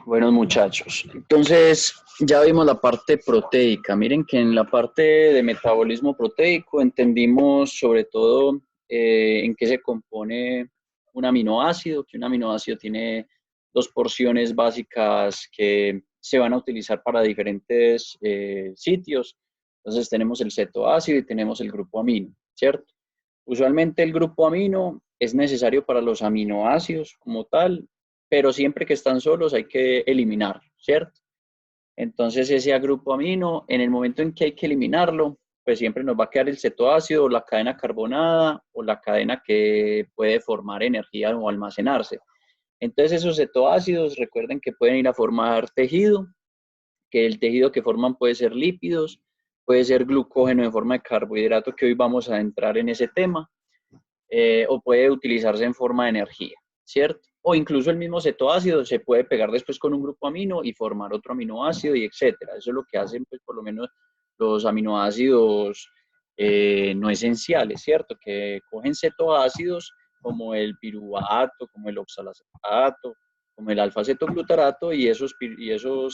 Buenos muchachos. Entonces, ya vimos la parte proteica. Miren que en la parte de metabolismo proteico entendimos sobre todo en qué se compone un aminoácido, que un aminoácido tiene dos porciones básicas que se van a utilizar para diferentes sitios. Entonces, tenemos el cetoácido y tenemos el grupo amino, ¿cierto? Usualmente el grupo amino es necesario para los aminoácidos como tal, pero siempre que están solos hay que eliminar, ¿cierto? Entonces ese grupo amino, en el momento en que hay que eliminarlo, pues siempre nos va a quedar el cetoácido, o la cadena carbonada o la cadena que puede formar energía o almacenarse. Entonces esos cetoácidos, recuerden que pueden ir a formar tejido, que el tejido que forman puede ser lípidos, puede ser glucógeno en forma de carbohidrato, que hoy vamos a entrar en ese tema, o puede utilizarse en forma de energía, ¿cierto? O incluso el mismo cetoácido se puede pegar después con un grupo amino y formar otro aminoácido y etcétera. Eso es lo que hacen, pues, por lo menos los aminoácidos no esenciales, ¿cierto? Que cogen cetoácidos como el piruvato, como el oxalacetato, como el alfa-cetoglutarato y esos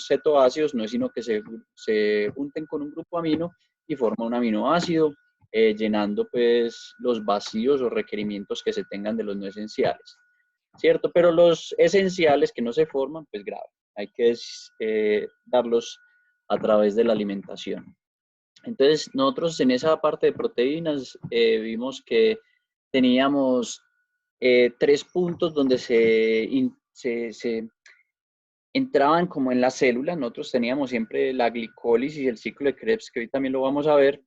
cetoácidos no es sino que se junten con un grupo amino y forma un aminoácido llenando pues los vacíos o requerimientos que se tengan de los no esenciales, ¿cierto? Pero los esenciales que no se forman, pues grave, hay que darlos a través de la alimentación. Entonces, nosotros en esa parte de proteínas vimos que teníamos tres puntos donde se entraban como en la célula. Nosotros teníamos siempre la glicólisis y el ciclo de Krebs, que hoy también lo vamos a ver.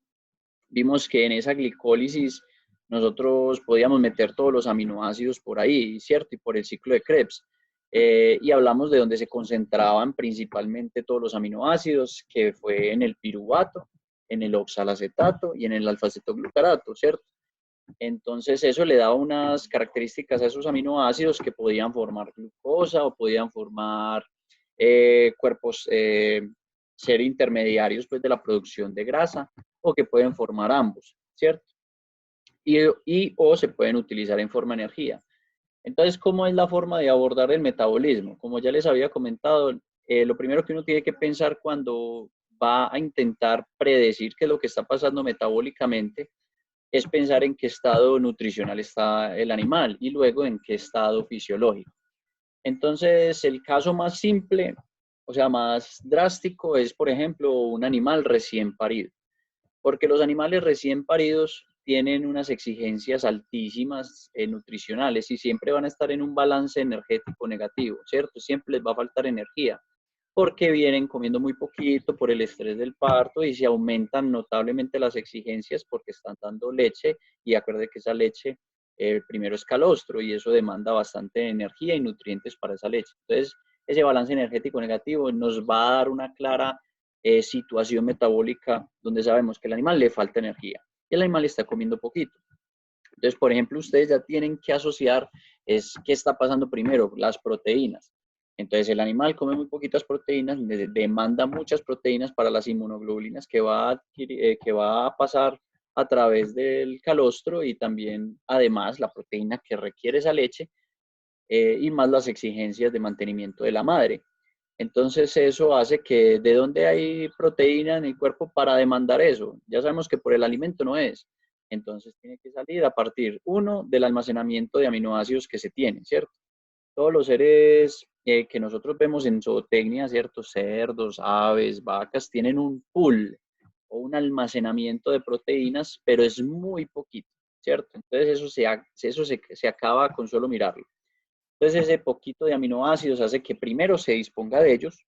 Vimos que en esa glicólisis nosotros podíamos meter todos los aminoácidos por ahí, ¿cierto? Y por el ciclo de Krebs. Y hablamos de donde se concentraban principalmente todos los aminoácidos, que fue en el piruvato, en el oxalacetato y en el alfa-cetoglutarato, ¿cierto? Entonces eso le daba unas características a esos aminoácidos que podían formar glucosa o podían formar cuerpos, ser intermediarios pues, de la producción de grasa o que pueden formar ambos, ¿cierto? O se pueden utilizar en forma de energía. Entonces, ¿cómo es la forma de abordar el metabolismo? Como ya les había comentado, lo primero que uno tiene que pensar cuando va a intentar predecir qué es lo que está pasando metabólicamente es pensar en qué estado nutricional está el animal y luego en qué estado fisiológico. Entonces, el caso más simple, o sea, más drástico, es, por ejemplo, un animal recién parido, porque los animales recién paridos tienen unas exigencias altísimas nutricionales y siempre van a estar en un balance energético negativo, ¿cierto? Siempre les va a faltar energía porque vienen comiendo muy poquito por el estrés del parto y se aumentan notablemente las exigencias porque están dando leche y acuérdense que esa leche primero es calostro y eso demanda bastante energía y nutrientes para esa leche. Entonces, ese balance energético negativo nos va a dar una clara situación metabólica donde sabemos que al animal le falta energía y el animal está comiendo poquito. Entonces, por ejemplo, ustedes ya tienen que asociar es qué está pasando primero, las proteínas. Entonces, el animal come muy poquitas proteínas, demanda muchas proteínas para las inmunoglobulinas que va a pasar a través del calostro y también, además, la proteína que requiere esa leche y más las exigencias de mantenimiento de la madre. Entonces eso hace que de dónde hay proteína en el cuerpo para demandar eso. Ya sabemos que por el alimento no es. Entonces tiene que salir a partir, uno, del almacenamiento de aminoácidos que se tienen, ¿cierto? Todos los seres que nosotros vemos en zootecnia, ¿cierto? Cerdos, aves, vacas, tienen un pool o un almacenamiento de proteínas, pero es muy poquito, ¿cierto? Entonces eso se acaba con solo mirarlo. Entonces ese poquito de aminoácidos hace que primero se disponga de ellos,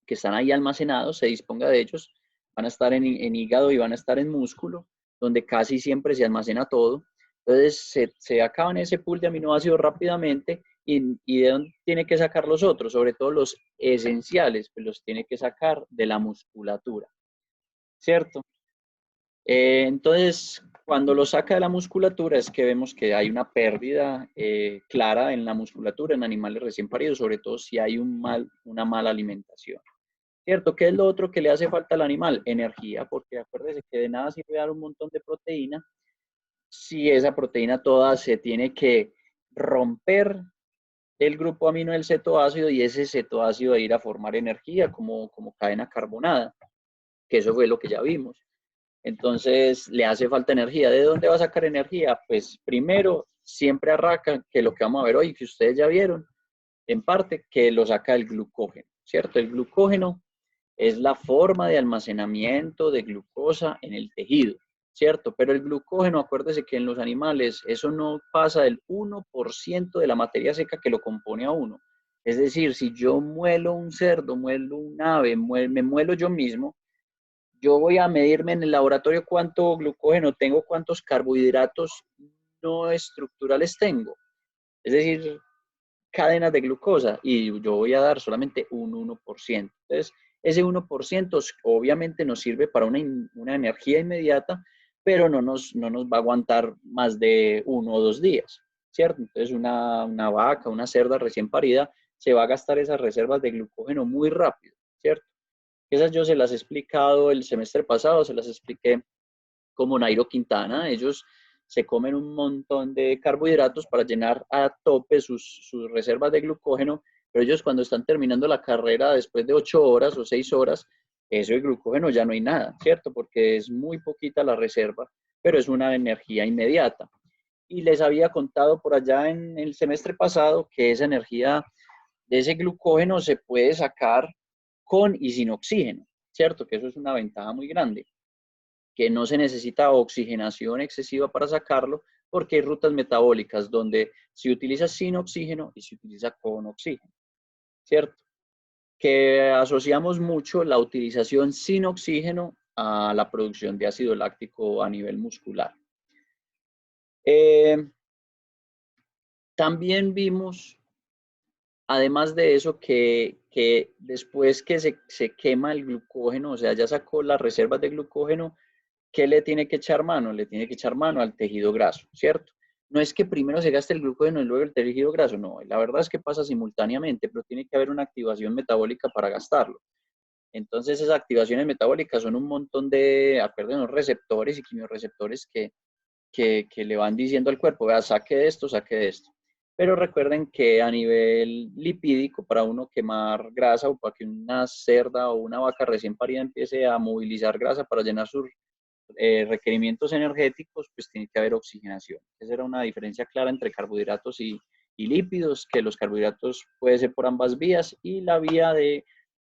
que están ahí almacenados, se disponga de ellos, van a estar en hígado y van a estar en músculo, donde casi siempre se almacena todo. Entonces se acaban ese pool de aminoácidos rápidamente y de dónde tiene que sacar los otros, sobre todo los esenciales, pues los tiene que sacar de la musculatura, ¿cierto? Entonces, cuando lo saca de la musculatura es que vemos que hay una pérdida clara en la musculatura en animales recién paridos, sobre todo si hay una mala alimentación. ¿Cierto? ¿Qué es lo otro que le hace falta al animal? Energía, porque acuérdese que de nada sirve dar un montón de proteína si esa proteína toda se tiene que romper el grupo amino del cetoácido y ese cetoácido va a ir a formar energía como cadena carbonada, que eso fue lo que ya vimos. Entonces, le hace falta energía. ¿De dónde va a sacar energía? Pues primero, siempre arranca, que lo que vamos a ver hoy, que ustedes ya vieron, en parte, que lo saca el glucógeno, ¿cierto? El glucógeno es la forma de almacenamiento de glucosa en el tejido, ¿cierto? Pero el glucógeno, acuérdese que en los animales eso no pasa del 1% de la materia seca que lo compone a uno. Es decir, si yo muelo un cerdo, muelo un ave, me muelo yo mismo, yo voy a medirme en el laboratorio cuánto glucógeno tengo, cuántos carbohidratos no estructurales tengo. Es decir, cadenas de glucosa y yo voy a dar solamente un 1%. Entonces, ese 1% obviamente nos sirve para una energía inmediata, pero no nos va a aguantar más de 1 o 2 días, ¿cierto? Entonces, una vaca, una cerda recién parida, se va a gastar esas reservas de glucógeno muy rápido, ¿cierto? Esas yo se las he explicado el semestre pasado, se las expliqué como Nairo Quintana. Ellos se comen un montón de carbohidratos para llenar a tope sus reservas de glucógeno, pero ellos cuando están terminando la carrera después de 8 horas o 6 horas, eso de glucógeno ya no hay nada, ¿cierto? Porque es muy poquita la reserva, pero es una energía inmediata. Y les había contado por allá en el semestre pasado que esa energía de ese glucógeno se puede sacar con y sin oxígeno, ¿cierto? Que eso es una ventaja muy grande, que no se necesita oxigenación excesiva para sacarlo, porque hay rutas metabólicas donde se utiliza sin oxígeno y se utiliza con oxígeno, ¿cierto? Que asociamos mucho la utilización sin oxígeno a la producción de ácido láctico a nivel muscular. Eh, También vimos, además de eso, que después que se quema el glucógeno, o sea, ya sacó las reservas de glucógeno, ¿qué le tiene que echar mano? Le tiene que echar mano al tejido graso, ¿cierto? No es que primero se gaste el glucógeno y luego el tejido graso, no, la verdad es que pasa simultáneamente, pero tiene que haber una activación metabólica para gastarlo. Entonces esas activaciones metabólicas son un montón de, acuérdenos, receptores y quimiorreceptores que le van diciendo al cuerpo, vea, saque de esto, saque de esto. Pero recuerden que a nivel lipídico, para uno quemar grasa o para que una cerda o una vaca recién parida empiece a movilizar grasa para llenar sus requerimientos energéticos, pues tiene que haber oxigenación. Esa era una diferencia clara entre carbohidratos y lípidos, que los carbohidratos puede ser por ambas vías y la vía de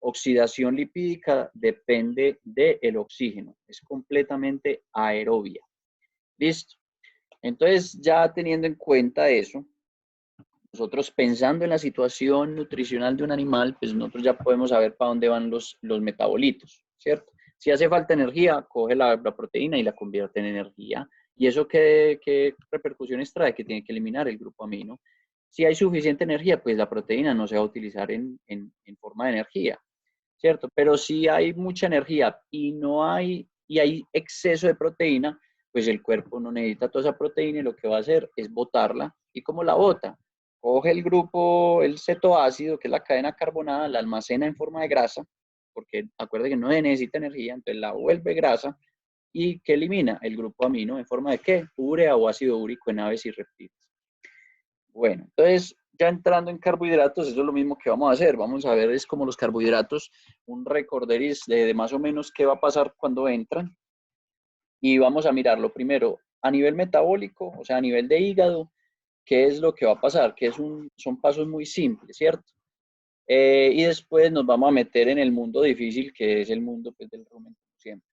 oxidación lipídica depende del oxígeno, es completamente aerobia. Listo. Entonces, ya teniendo en cuenta eso, nosotros pensando en la situación nutricional de un animal, pues nosotros ya podemos saber para dónde van los metabolitos, ¿cierto? Si hace falta energía, coge la proteína y la convierte en energía. ¿Y eso qué repercusiones trae? Que tiene que eliminar el grupo amino. Si hay suficiente energía, pues la proteína no se va a utilizar en forma de energía, ¿cierto? Pero si hay mucha energía y hay exceso de proteína, pues el cuerpo no necesita toda esa proteína y lo que va a hacer es botarla. ¿Y cómo la bota? Coge el grupo, el cetoácido, que es la cadena carbonada, la almacena en forma de grasa, porque acuérdate que no necesita energía, entonces la vuelve grasa y que elimina el grupo amino en forma de ¿qué? Urea o ácido úrico en aves y reptiles. Bueno, entonces ya entrando en carbohidratos, eso es lo mismo que vamos a hacer. Vamos a ver, es como los carbohidratos, un recorderis de más o menos qué va a pasar cuando entran. Y vamos a mirarlo primero a nivel metabólico, o sea, a nivel de hígado, qué es lo que va a pasar, que son pasos muy simples, ¿cierto? Y después nos vamos a meter en el mundo difícil, que es el mundo pues, del rumen, siempre.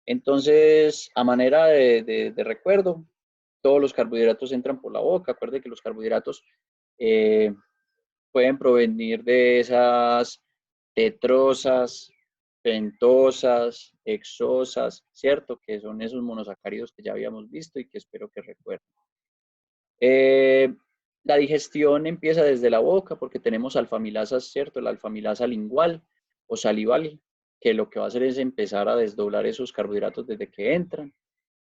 Entonces, a manera de recuerdo, todos los carbohidratos entran por la boca. Acuérdense que los carbohidratos eh, pueden provenir de esas tetrosas, pentosas, hexosas, ¿cierto? Que son esos monosacáridos que ya habíamos visto y que espero que recuerden. Eh, la digestión empieza desde la boca porque tenemos alfamilasas, ¿cierto? La alfamilasa lingual o salival, que lo que va a hacer es empezar a desdoblar esos carbohidratos desde que entran.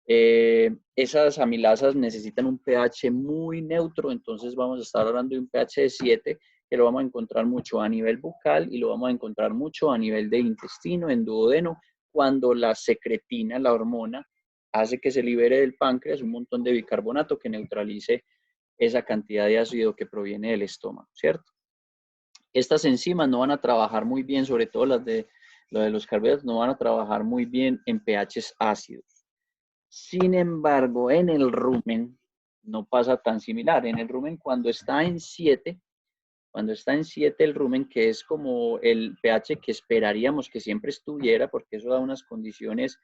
Esas amilasas necesitan un pH muy neutro, entonces vamos a estar hablando de un pH de 7, que lo vamos a encontrar mucho a nivel bucal y lo vamos a encontrar mucho a nivel de intestino, en duodeno, cuando la secretina, la hormona, hace que se libere del páncreas un montón de bicarbonato que neutralice esa cantidad de ácido que proviene del estómago, ¿cierto? Estas enzimas no van a trabajar muy bien, sobre todo lo de los carbohidratos, no van a trabajar muy bien en pHs ácidos. Sin embargo, en el rumen no pasa tan similar. En el rumen cuando está en 7 el rumen, que es como el pH que esperaríamos que siempre estuviera, porque eso da unas condiciones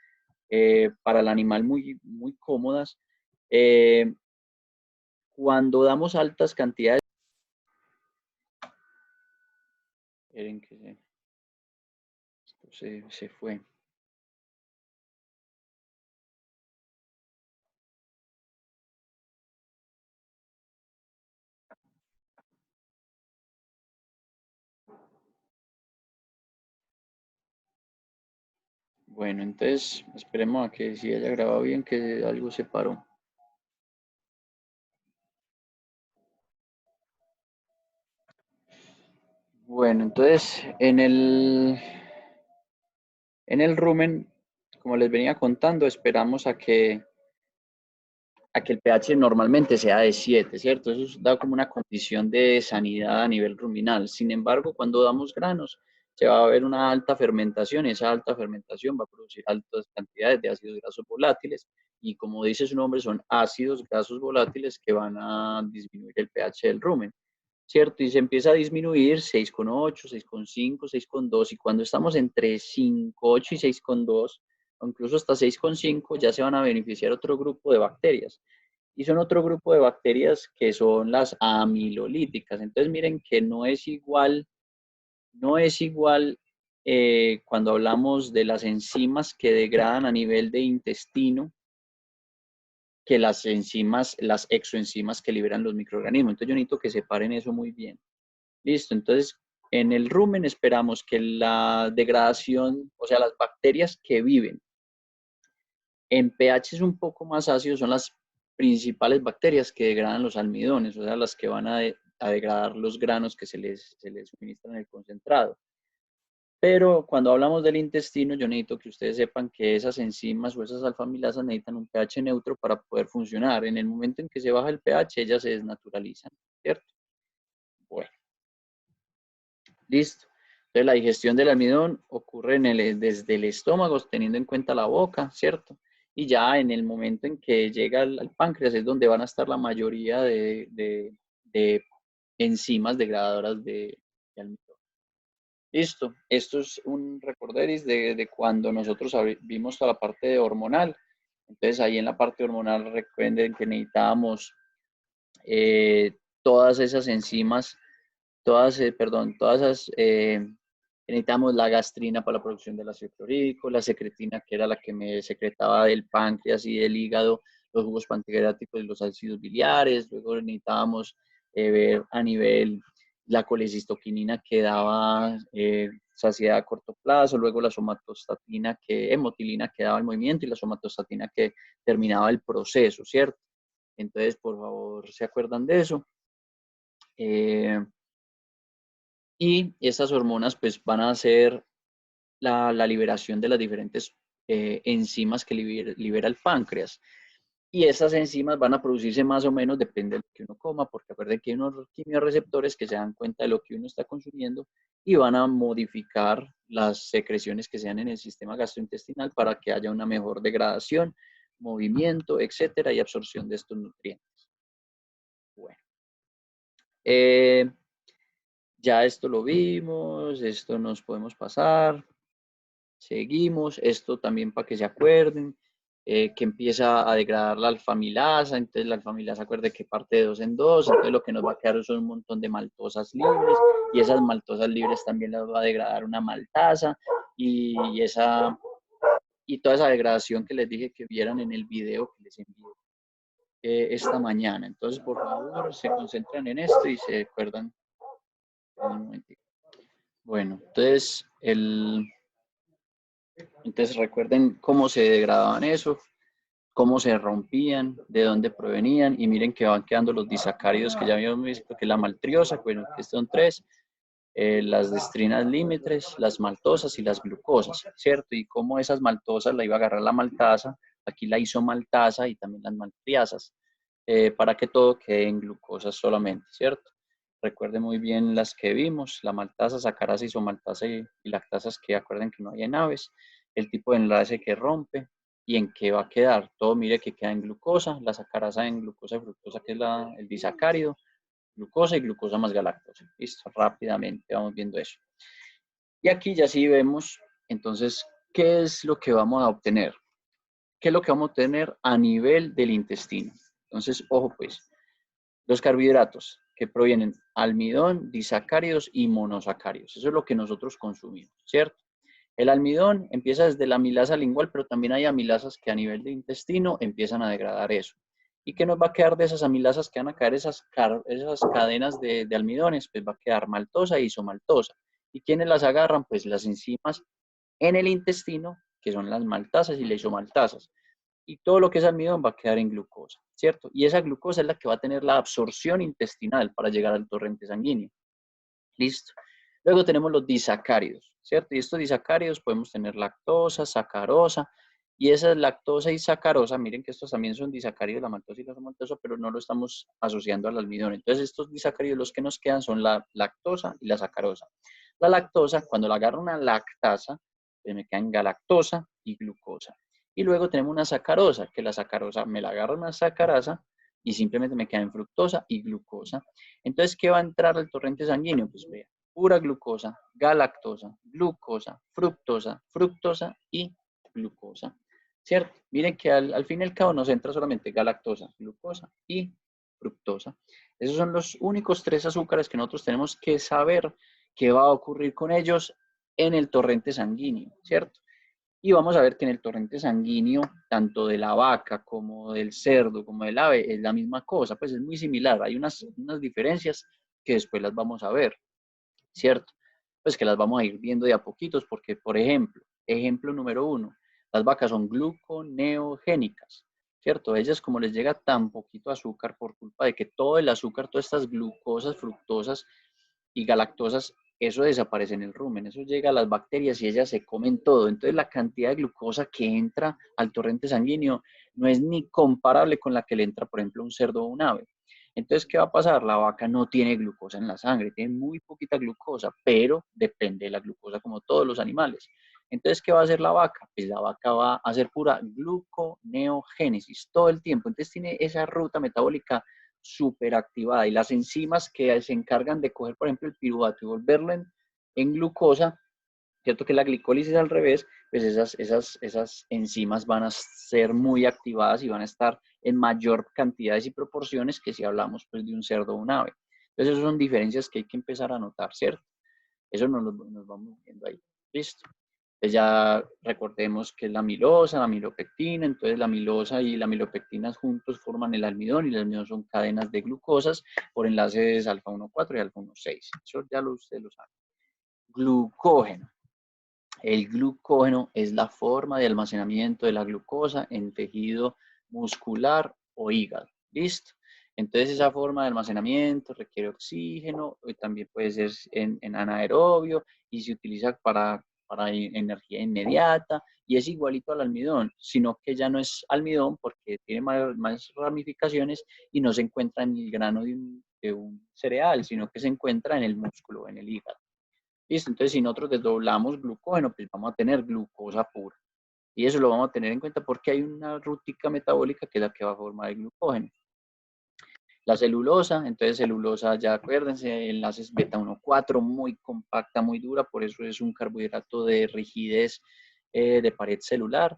para el animal muy, muy cómodas. Cuando damos altas cantidades, miren que se fue. Bueno, entonces esperemos a que si haya grabado bien, que algo se paró. Bueno, entonces en el rumen, como les venía contando, esperamos a que el pH normalmente sea de 7, ¿cierto? Eso da como una condición de sanidad a nivel ruminal. Sin embargo, cuando damos granos, se va a ver una alta fermentación y esa alta fermentación va a producir altas cantidades de ácidos grasos volátiles y como dice su nombre, son ácidos grasos volátiles que van a disminuir el pH del rumen, ¿cierto? Y se empieza a disminuir 6,8, 6,5, 6,2 y cuando estamos entre 5,8 y 6,2 o incluso hasta 6,5 ya se van a beneficiar otro grupo de bacterias. Y son otro grupo de bacterias que son las amilolíticas. Entonces miren que no es igual cuando hablamos de las enzimas que degradan a nivel de intestino que las enzimas, las exoenzimas que liberan los microorganismos. Entonces yo necesito que separen eso muy bien. Listo, entonces en el rumen esperamos que la degradación, o sea, las bacterias que viven en pHs un poco más ácidos son las principales bacterias que degradan los almidones, o sea, las que van a degradar los granos que se les suministran en el concentrado. Pero cuando hablamos del intestino, yo necesito que ustedes sepan que esas enzimas o esas alfamilasas necesitan un pH neutro para poder funcionar. En el momento en que se baja el pH, ellas se desnaturalizan, ¿cierto? Bueno, listo. Entonces, la digestión del almidón ocurre desde el estómago, teniendo en cuenta la boca, ¿cierto? Y ya en el momento en que llega al páncreas es donde van a estar la mayoría de enzimas degradadoras de almidón. Listo. Esto es un recorderis de cuando nosotros vimos toda la parte hormonal. Entonces, ahí en la parte hormonal recuerden que necesitábamos todas esas enzimas todas esas, necesitamos la gastrina para la producción del ácido clorhídrico, la secretina, que era la que me secretaba del páncreas y del hígado, los jugos pancreáticos y los ácidos biliares, luego necesitábamos ver a nivel la colecistoquinina que daba saciedad a corto plazo, luego la somatostatina, hemotilina que daba el movimiento y la somatostatina que terminaba el proceso, ¿cierto? Entonces, por favor, ¿se acuerdan de eso? Y estas hormonas pues van a hacer la liberación de las diferentes enzimas que libera el páncreas. Y esas enzimas van a producirse más o menos, depende de lo que uno coma, porque acuérdense que hay unos quimiorreceptores que se dan cuenta de lo que uno está consumiendo y van a modificar las secreciones que sean en el sistema gastrointestinal para que haya una mejor degradación, movimiento, etcétera, y absorción de estos nutrientes. Bueno. Ya esto lo vimos, esto nos podemos pasar, seguimos, esto también para que se acuerden, que empieza a degradar la alfamilasa, entonces la alfamilasa acuerde que parte de dos en dos, entonces lo que nos va a quedar son un montón de maltosas libres y esas maltosas libres también las va a degradar una maltasa y toda esa degradación que les dije que vieran en el video que les envié esta mañana. Entonces, por favor, se concentran en esto y se acuerdan un momentito. Bueno, entonces recuerden cómo se degradaban eso, cómo se rompían, de dónde provenían, y miren que van quedando los disacáridos que ya habíamos visto, que es la maltriosa, bueno, que son tres, las destrinas límites, las maltosas y las glucosas, ¿cierto? Y cómo esas maltosas la iba a agarrar la maltasa, aquí la isomaltasa y también las maltriasas. para que todo quede en glucosa solamente, ¿cierto? Recuerden muy bien las que vimos, la maltasa, sacarasa, isomaltasa y lactasas, que acuerden que no hay en aves, el tipo de enlace que rompe y en qué va a quedar. Todo mire que queda en glucosa, la sacarasa en glucosa y fructosa, que es el disacárido, glucosa y glucosa más galactosa. Listo, rápidamente vamos viendo eso. Y aquí ya sí vemos, entonces, ¿qué es lo que vamos a obtener? ¿Qué es lo que vamos a obtener a nivel del intestino? Entonces, ojo pues, los carbohidratos que provienen almidón, disacáridos y monosacáridos. Eso es lo que nosotros consumimos, ¿cierto? El almidón empieza desde la amilasa lingual, pero también hay amilasas que a nivel de intestino empiezan a degradar eso. ¿Y qué nos va a quedar de esas amilasas que van a caer esas cadenas de almidones? Pues va a quedar maltosa e isomaltosa. ¿Y quiénes las agarran? Pues las enzimas en el intestino, que son las maltasas y las isomaltasas. Y todo lo que es almidón va a quedar en glucosa, ¿cierto? Y esa glucosa es la que va a tener la absorción intestinal para llegar al torrente sanguíneo. Listo. Luego tenemos los disacáridos, ¿cierto? Y estos disacáridos podemos tener lactosa, sacarosa, y esa lactosa y sacarosa, miren que estos también son disacáridos, la maltosa y la maltosa, pero no lo estamos asociando al almidón. Entonces estos disacáridos los que nos quedan son la lactosa y la sacarosa. La lactosa, cuando la agarro una lactasa, pues me quedan galactosa y glucosa. Y luego tenemos una sacarosa, que la sacarosa me la agarro una sacarasa y simplemente me queda en fructosa y glucosa. Entonces, ¿qué va a entrar al torrente sanguíneo? Pues vea, pura glucosa, galactosa, glucosa, fructosa y glucosa. ¿Cierto? Miren que al fin y al cabo nos entra solamente galactosa, glucosa y fructosa. Esos son los únicos tres azúcares que nosotros tenemos que saber qué va a ocurrir con ellos en el torrente sanguíneo, ¿cierto? Y vamos a ver que en el torrente sanguíneo, tanto de la vaca como del cerdo, como del ave, es la misma cosa, pues es muy similar. Hay unas diferencias que después las vamos a ver, ¿cierto? Pues que las vamos a ir viendo de a poquitos, porque, por ejemplo, ejemplo número uno, las vacas son gluconeogénicas, ¿cierto? Ellas, como les llega tan poquito azúcar por culpa de que todo el azúcar, todas estas glucosas, fructosas y galactosas, eso desaparece en el rumen, eso llega a las bacterias y ellas se comen todo. Entonces la cantidad de glucosa que entra al torrente sanguíneo no es ni comparable con la que le entra, por ejemplo, a un cerdo o un ave. Entonces, ¿qué va a pasar? La vaca no tiene glucosa en la sangre, tiene muy poquita glucosa, pero depende de la glucosa como todos los animales. Entonces, ¿qué va a hacer la vaca? Pues la vaca va a hacer pura gluconeogénesis todo el tiempo. Entonces tiene esa ruta metabólica súper activada y las enzimas que se encargan de coger, por ejemplo, el piruvato y volverlo en glucosa, ¿cierto? Que la glicólisis al revés, pues esas enzimas van a ser muy activadas y van a estar en mayor cantidades y proporciones que si hablamos pues de un cerdo o un ave. Entonces, esas son diferencias que hay que empezar a notar, ¿cierto? Eso nos vamos viendo ahí. Listo. Entonces ya recordemos que es la amilosa, la amilopectina, entonces la amilosa y la amilopectina juntos forman el almidón y el almidón son cadenas de glucosas por enlaces alfa 1,4 y alfa 1,6. Eso ya ustedes lo saben. Glucógeno. El glucógeno es la forma de almacenamiento de la glucosa en tejido muscular o hígado. ¿Listo? Entonces esa forma de almacenamiento requiere oxígeno, también puede ser en anaerobio y se utiliza para energía inmediata y es igualito al almidón, sino que ya no es almidón porque tiene más ramificaciones y no se encuentra en el grano de un cereal, sino que se encuentra en el músculo, en el hígado. ¿Listo? Entonces, si nosotros desdoblamos glucógeno, pues vamos a tener glucosa pura. Y eso lo vamos a tener en cuenta porque hay una rutica metabólica que es la que va a formar el glucógeno. La celulosa, entonces celulosa, ya acuérdense, enlaces beta 1,4, muy compacta, muy dura, por eso es un carbohidrato de rigidez de pared celular.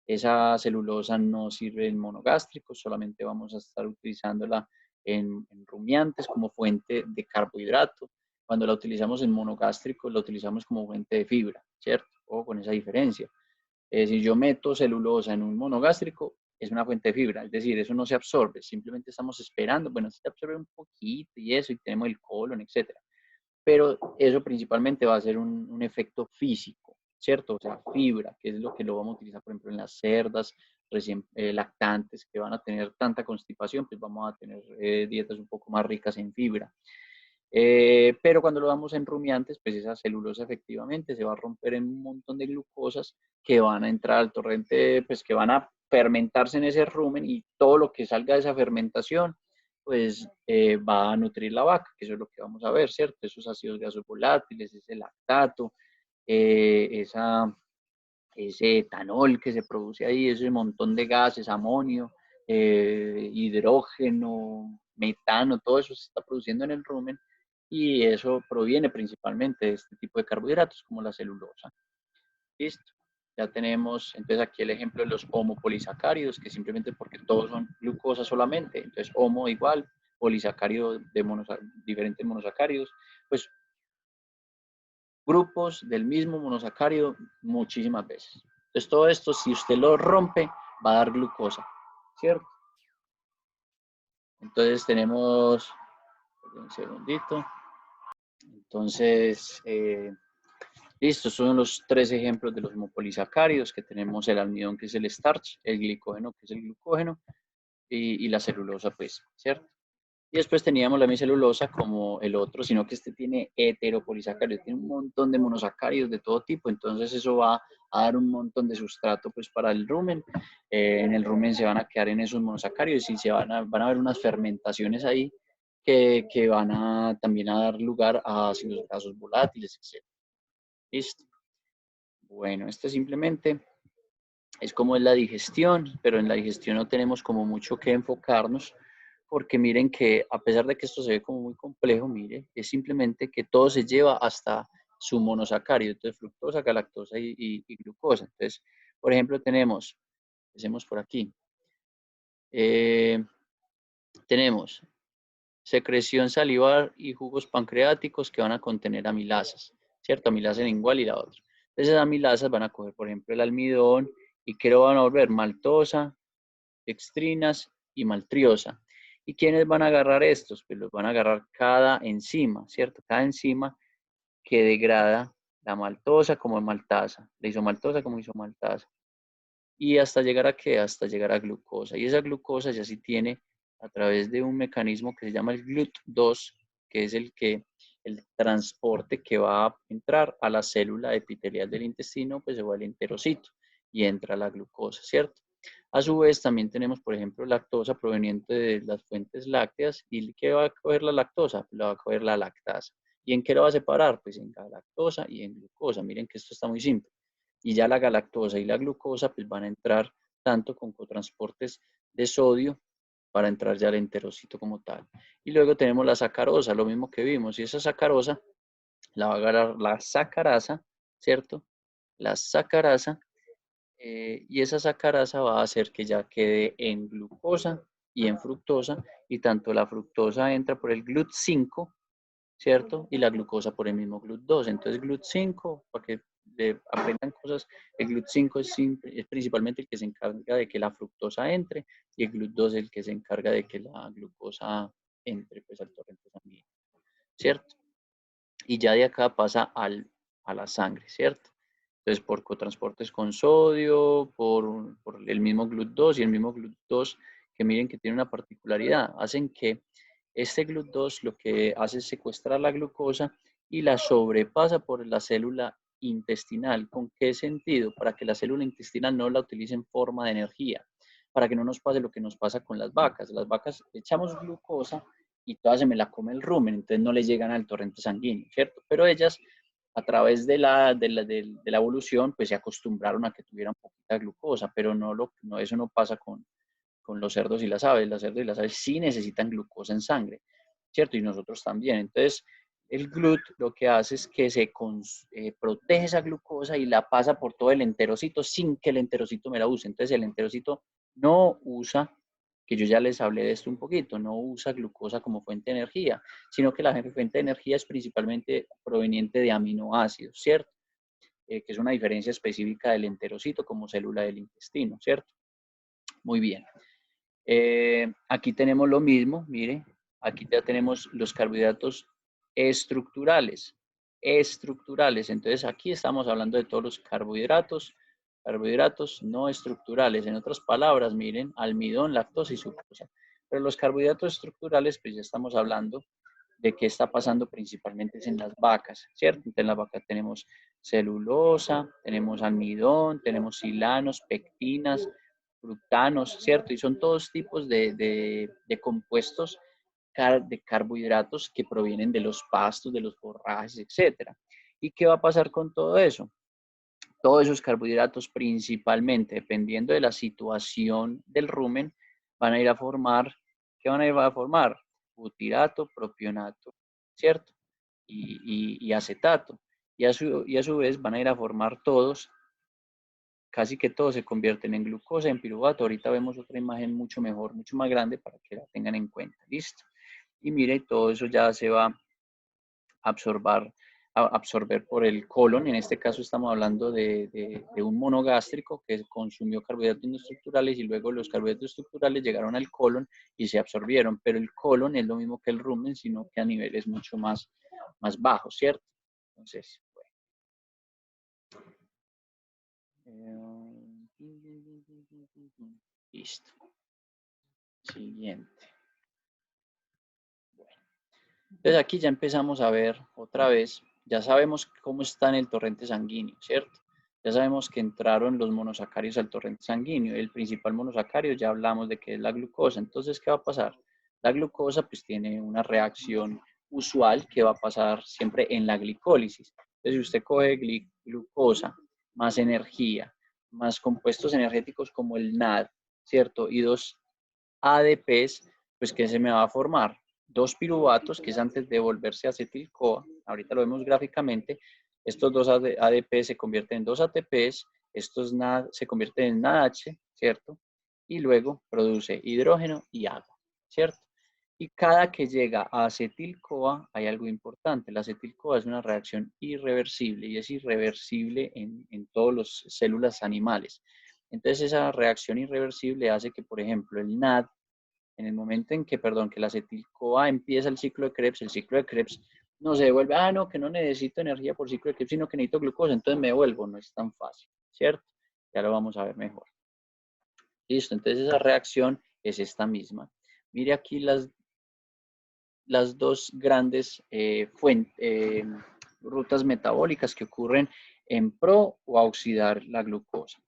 Esa celulosa no sirve en monogástricos, solamente vamos a estar utilizándola en rumiantes como fuente de carbohidrato. Cuando la utilizamos en monogástricos, la utilizamos como fuente de fibra, ¿cierto? O con esa diferencia. Si yo meto celulosa en un monogástrico, es una fuente de fibra, es decir, eso no se absorbe, simplemente estamos esperando, bueno, se absorbe un poquito y eso, y tenemos el colon, etcétera. Pero eso principalmente va a ser un efecto físico, ¿cierto? O sea, fibra, que es lo que lo vamos a utilizar, por ejemplo, en las cerdas recién lactantes que van a tener tanta constipación, pues vamos a tener dietas un poco más ricas en fibra. Pero cuando lo damos en rumiantes, pues esa celulosa efectivamente se va a romper en un montón de glucosas que van a entrar al torrente, pues que van a fermentarse en ese rumen y todo lo que salga de esa fermentación, pues va a nutrir la vaca, que eso es lo que vamos a ver, ¿cierto? Esos ácidos grasos volátiles, ese lactato, ese etanol que se produce ahí, ese montón de gases, amonio, hidrógeno, metano, todo eso se está produciendo en el rumen y eso proviene principalmente de este tipo de carbohidratos como la celulosa. Listo. Ya tenemos entonces aquí el ejemplo de los homopolisacáridos, que simplemente porque todos son glucosa solamente, entonces homo igual, polisacárido de diferentes monosacáridos, pues grupos del mismo monosacárido muchísimas veces. Entonces todo esto, si usted lo rompe, va a dar glucosa, ¿cierto? Entonces tenemos, un segundito, entonces, listo, son los tres ejemplos de los homopolisacáridos, que tenemos el almidón, que es el starch, el glicógeno, que es el glucógeno, y la celulosa, pues, ¿cierto? Y después teníamos la hemicelulosa como el otro, sino que este tiene heteropolisacáridos, tiene un montón de monosacáridos de todo tipo, entonces eso va a dar un montón de sustrato pues para el rumen. En el rumen se van a quedar en esos monosacáridos y van a haber unas fermentaciones ahí que van a también a dar lugar a ácidos grasos volátiles, etc. Listo. Bueno, esto simplemente es como es la digestión, pero en la digestión no tenemos como mucho que enfocarnos, porque miren que a pesar de que esto se ve como muy complejo, mire, es simplemente que todo se lleva hasta su monosacárido, entonces fructosa, galactosa y glucosa. Entonces, por ejemplo, empecemos por aquí, eh, tenemos secreción salivar y jugos pancreáticos que van a contener amilasas, ¿cierto? Amilasa lingual y la otra. Entonces, esas amilasas van a coger, por ejemplo, el almidón y que lo van a volver maltosa, dextrinas y maltriosa. ¿Y quiénes van a agarrar estos? Pues los van a agarrar cada enzima, ¿cierto? Cada enzima que degrada la maltosa como maltasa, la isomaltosa como isomaltasa. ¿Y hasta llegar a qué? Hasta llegar a glucosa. Y esa glucosa ya sí tiene a través de un mecanismo que se llama el GLUT2, que es el transporte que va a entrar a la célula epitelial del intestino, pues se va al enterocito y entra la glucosa, ¿cierto? A su vez, también tenemos, por ejemplo, lactosa proveniente de las fuentes lácteas. ¿Y qué va a coger la lactosa? Pues la va a coger la lactasa. ¿Y en qué lo va a separar? Pues en galactosa y en glucosa. Miren que esto está muy simple. Y ya la galactosa y la glucosa pues van a entrar tanto con cotransportes de sodio para entrar ya al enterocito como tal. Y luego tenemos la sacarosa, lo mismo que vimos. Y esa sacarosa la va a agarrar la sacarasa, ¿cierto? La sacarasa y esa sacarasa va a hacer que ya quede en glucosa y en fructosa, y tanto la fructosa entra por el GLUT5, ¿cierto? Y la glucosa por el mismo GLUT2. Entonces, GLUT5, para que aprendan cosas, el GLUT5 es principalmente el que se encarga de que la fructosa entre, y el GLUT2 es el que se encarga de que la glucosa entre pues, al torrente sanguíneo, ¿cierto? Y ya de acá pasa a la sangre, ¿cierto? Entonces, por cotransportes con sodio, por el mismo GLUT2 y el mismo GLUT2, que miren que tiene una particularidad, hacen que este GLUT2 lo que hace es secuestrar la glucosa y la sobrepasa por la célula intestinal. ¿Con qué sentido? Para que la célula intestinal no la utilice en forma de energía, para que no nos pase lo que nos pasa con las vacas. Las vacas echamos glucosa y toda se me la come el rumen, entonces no le llegan al torrente sanguíneo, ¿cierto? Pero ellas, a través de la evolución, pues se acostumbraron a que tuvieran poquita glucosa, pero eso no pasa con los cerdos y las aves. Las cerdos y las aves sí necesitan glucosa en sangre, ¿cierto? Y nosotros también. Entonces, el GLUT lo que hace es que protege esa glucosa y la pasa por todo el enterocito sin que el enterocito me la use. Entonces, el enterocito no usa, que yo ya les hablé de esto un poquito, no usa glucosa como fuente de energía, sino que la fuente de energía es principalmente proveniente de aminoácidos, ¿cierto? Que es una diferencia específica del enterocito como célula del intestino, ¿cierto? Muy bien. Aquí tenemos lo mismo, mire, aquí ya tenemos los carbohidratos estructurales, estructurales. Entonces aquí estamos hablando de todos los carbohidratos, carbohidratos no estructurales. En otras palabras, miren, almidón, lactosa y sucrosa. Pero los carbohidratos estructurales, pues ya estamos hablando de qué está pasando principalmente es en las vacas, ¿cierto? Entonces en las vacas tenemos celulosa, tenemos almidón, tenemos silanos, pectinas, frutanos, ¿cierto? Y son todos tipos de compuestos de carbohidratos que provienen de los pastos, de los forrajes, etcétera. ¿Y qué va a pasar con todo eso? Todos esos carbohidratos principalmente, dependiendo de la situación del rumen, van a ir a formar, ¿qué van a ir a formar? Butirato, propionato, ¿cierto? Y acetato. Y a su vez van a ir a formar todos, casi que todos se convierten en glucosa, en piruvato. Ahorita vemos otra imagen mucho mejor, mucho más grande para que la tengan en cuenta. Listo. Y mire, todo eso ya se va absorber por el colon. En este caso estamos hablando de un monogástrico que consumió carbohidratos no estructurales y luego los carbohidratos estructurales llegaron al colon y se absorbieron, pero el colon es lo mismo que el rumen, sino que a niveles mucho más bajos, ¿cierto? Entonces, bueno. Listo. Siguiente. Bueno. Entonces aquí ya empezamos a ver otra vez, ya sabemos cómo está en el torrente sanguíneo, ¿cierto? Ya sabemos que entraron los monosacáridos al torrente sanguíneo. El principal monosacario ya hablamos de que es la glucosa. Entonces, ¿qué va a pasar? La glucosa pues tiene una reacción usual que va a pasar siempre en la glicólisis. Entonces, si usted coge glucosa más energía, más compuestos energéticos como el NAD, ¿cierto? Y dos ADPs, pues ¿qué se me va a formar? Dos piruvatos, que es antes de volverse acetil-CoA, ahorita lo vemos gráficamente, estos dos ADP se convierten en dos ATPs, estos NAD se convierten en NADH, ¿cierto? Y luego produce hidrógeno y agua, ¿cierto? Y cada que llega a acetil-CoA hay algo importante. La acetil-CoA es una reacción irreversible y es irreversible en todas las células animales. Entonces esa reacción irreversible hace que, por ejemplo, el NAD, en el momento en que, perdón, que la acetil-CoA empieza el ciclo de Krebs, el ciclo de Krebs no se devuelve, no, que no necesito energía por ciclo de Krebs, sino que necesito glucosa, entonces me devuelvo, no es tan fácil, ¿cierto? Ya lo vamos a ver mejor. Listo, entonces esa reacción es esta misma. Mire aquí las dos grandes rutas metabólicas que ocurren en pro o a oxidar la glucosa.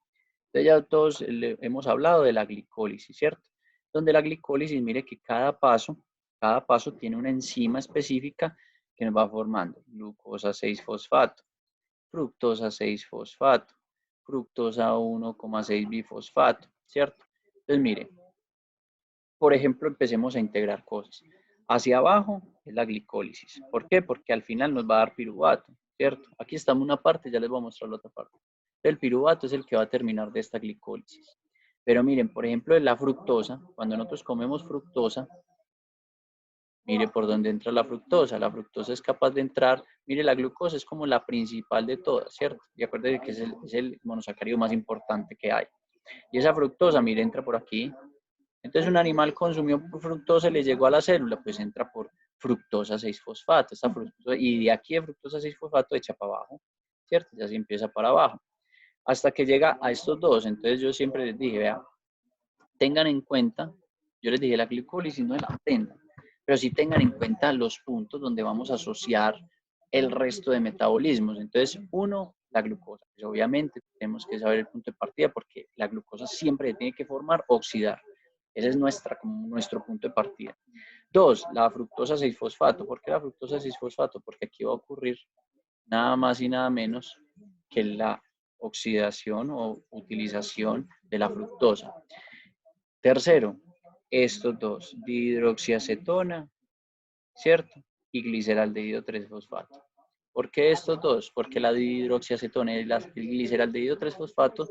Entonces ya todos hemos hablado de la glicólisis, ¿cierto? Donde la glicólisis, mire que cada paso tiene una enzima específica que nos va formando glucosa 6-fosfato, fructosa 6-fosfato, fructosa 1,6 bifosfato, ¿cierto? Entonces, mire, por ejemplo, empecemos a integrar cosas. Hacia abajo es la glicólisis. ¿Por qué? Porque al final nos va a dar piruvato, ¿cierto? Aquí estamos una parte, ya les voy a mostrar la otra parte. El piruvato es el que va a terminar de esta glicólisis. Pero miren, por ejemplo, la fructosa, cuando nosotros comemos fructosa, mire por dónde entra la fructosa. La fructosa es capaz de entrar, mire, la glucosa es como la principal de todas, ¿cierto? Y acuérdense que es el monosacárido más importante que hay. Y esa fructosa, mire, entra por aquí. Entonces un animal consumió fructosa y le llegó a la célula, pues entra por fructosa 6-fosfato. Esta fructosa, y de aquí de fructosa 6-fosfato echa para abajo, ¿cierto? Ya se empieza para abajo. Hasta que llega a estos dos. Entonces yo siempre les dije, vea, tengan en cuenta, yo les dije la glicólisis no la aprendan, pero sí tengan en cuenta los puntos donde vamos a asociar el resto de metabolismos. Entonces, uno, la glucosa. Pues obviamente tenemos que saber el punto de partida porque la glucosa siempre tiene que formar oxidar. Ese es como nuestro punto de partida. Dos, la fructosa 6-fosfato. ¿Por qué la fructosa 6-fosfato? Porque aquí va a ocurrir nada más y nada menos que la oxidación o utilización de la fructosa. Tercero, estos dos, dihidroxiacetona, ¿cierto? Y gliceraldehído 3-fosfato. ¿Por qué estos dos? Porque la dihidroxiacetona y el gliceraldehído 3-fosfato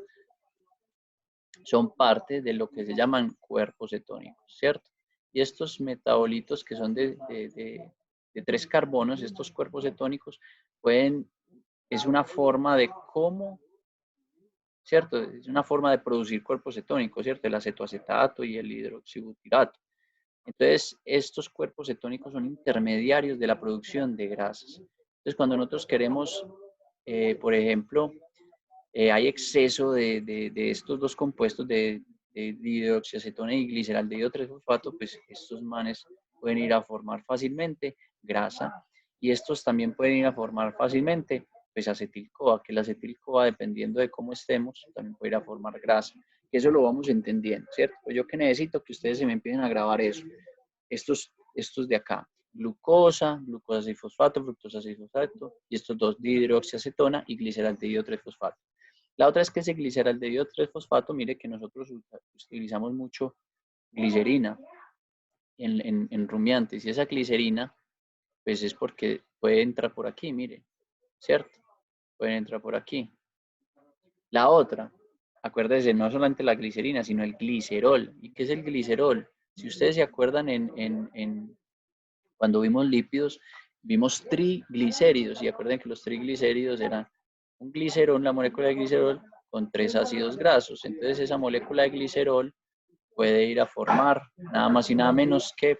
son parte de lo que se llaman cuerpos cetónicos, ¿cierto? Y estos metabolitos que son de 3 carbonos, estos cuerpos cetónicos, es una forma de cómo, ¿cierto? Es una forma de producir cuerpos cetónicos, ¿cierto? El acetoacetato y el hidroxibutirato. Entonces, estos cuerpos cetónicos son intermediarios de la producción de grasas. Entonces, cuando nosotros queremos, por ejemplo, hay exceso de estos dos compuestos de dihidroxiacetona y gliceraldehído 3-fosfato, pues estos manes pueden ir a formar fácilmente grasa, y estos también pueden ir a formar fácilmente pues acetil-CoA, que la acetil-CoA, dependiendo de cómo estemos, también puede ir a formar grasa, que eso lo vamos entendiendo, ¿cierto? Pues yo que necesito que ustedes se me empiecen a grabar eso, estos de acá, glucosa, glucosa 6-fosfato, fructosa 6-fosfato, y estos dos, dihidroxiacetona y gliceraldehído 3-fosfato. La otra es que ese gliceraldehído 3-fosfato, mire que nosotros utilizamos mucho glicerina en rumiantes, y esa glicerina, pues es porque puede entrar por aquí, mire, ¿cierto? Pueden entrar por aquí. La otra, acuérdense, no solamente la glicerina, sino el glicerol. ¿Y qué es el glicerol? Si ustedes se acuerdan cuando vimos lípidos, vimos triglicéridos, y acuerden que los triglicéridos eran un glicerol, la molécula de glicerol, con 3 ácidos grasos. Entonces esa molécula de glicerol puede ir a formar nada más y nada menos que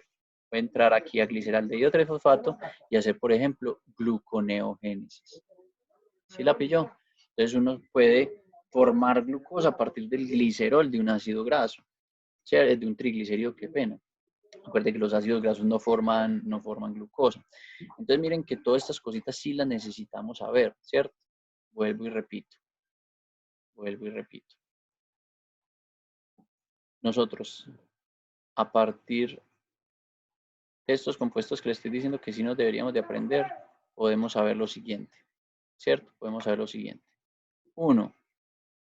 puede entrar aquí a gliceraldehído 3-fosfato y hacer, por ejemplo, gluconeogénesis. ¿Sí la pilló? Entonces uno puede formar glucosa a partir del glicerol de un ácido graso, o sea, de un triglicérido, qué pena. Acuérdense que los ácidos grasos no forman glucosa. Entonces miren que todas estas cositas sí las necesitamos saber, ¿cierto? Vuelvo y repito. Nosotros, a partir de estos compuestos que les estoy diciendo que sí nos deberíamos de aprender, podemos saber lo siguiente, ¿cierto? Podemos saber lo siguiente. 1.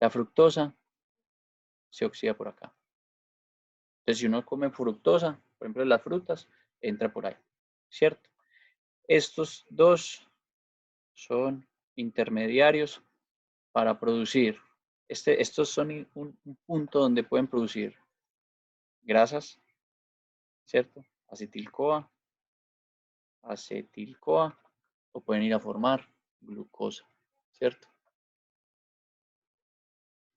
La fructosa se oxida por acá. Entonces, si uno come fructosa, por ejemplo, las frutas, entra por ahí, ¿cierto? Estos dos son intermediarios para producir. Estos son un punto donde pueden producir grasas, ¿cierto? Acetil-CoA, o pueden ir a formar glucosa, ¿cierto?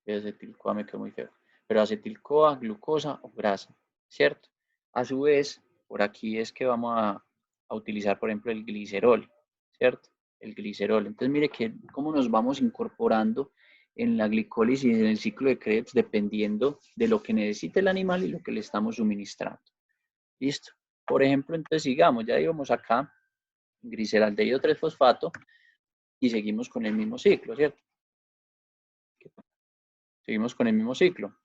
El acetil-CoA me quedó muy feo. Pero acetil-CoA, glucosa o grasa, ¿cierto? A su vez, por aquí es que vamos a utilizar, por ejemplo, el glicerol, ¿cierto? El glicerol. Entonces, mire que cómo nos vamos incorporando en la glicólisis, en el ciclo de Krebs, dependiendo de lo que necesite el animal y lo que le estamos suministrando. ¿Listo? Por ejemplo, entonces sigamos, ya íbamos acá, gliceraldehído 3-fosfato, y seguimos con el mismo ciclo, ¿cierto? Seguimos con el mismo ciclo.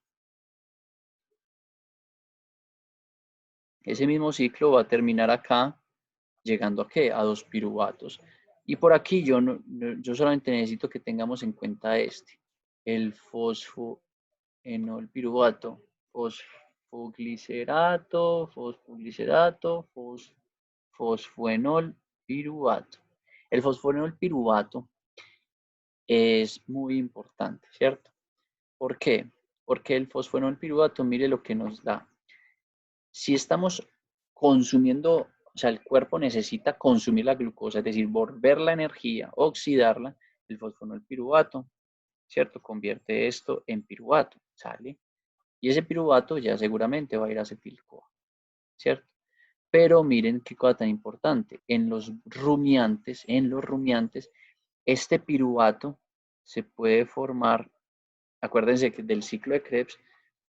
Ese mismo ciclo va a terminar acá, llegando a ¿qué? A 2 piruvatos. Y por aquí yo solamente necesito que tengamos en cuenta el fosfoenol piruvato, fosfoenol piruvato. El fosfoenol piruvato es muy importante, ¿cierto? ¿Por qué? Porque el fosfoenol piruvato, mire lo que nos da. Si estamos consumiendo, o sea, el cuerpo necesita consumir la glucosa, es decir, volver la energía, oxidarla, el fosfonol piruvato, ¿cierto? Convierte esto en piruvato, ¿sale? Y ese piruvato ya seguramente va a ir a acetil-CoA, ¿cierto? Pero miren qué cosa tan importante, en los rumiantes, este piruvato se puede formar, acuérdense que del ciclo de Krebs,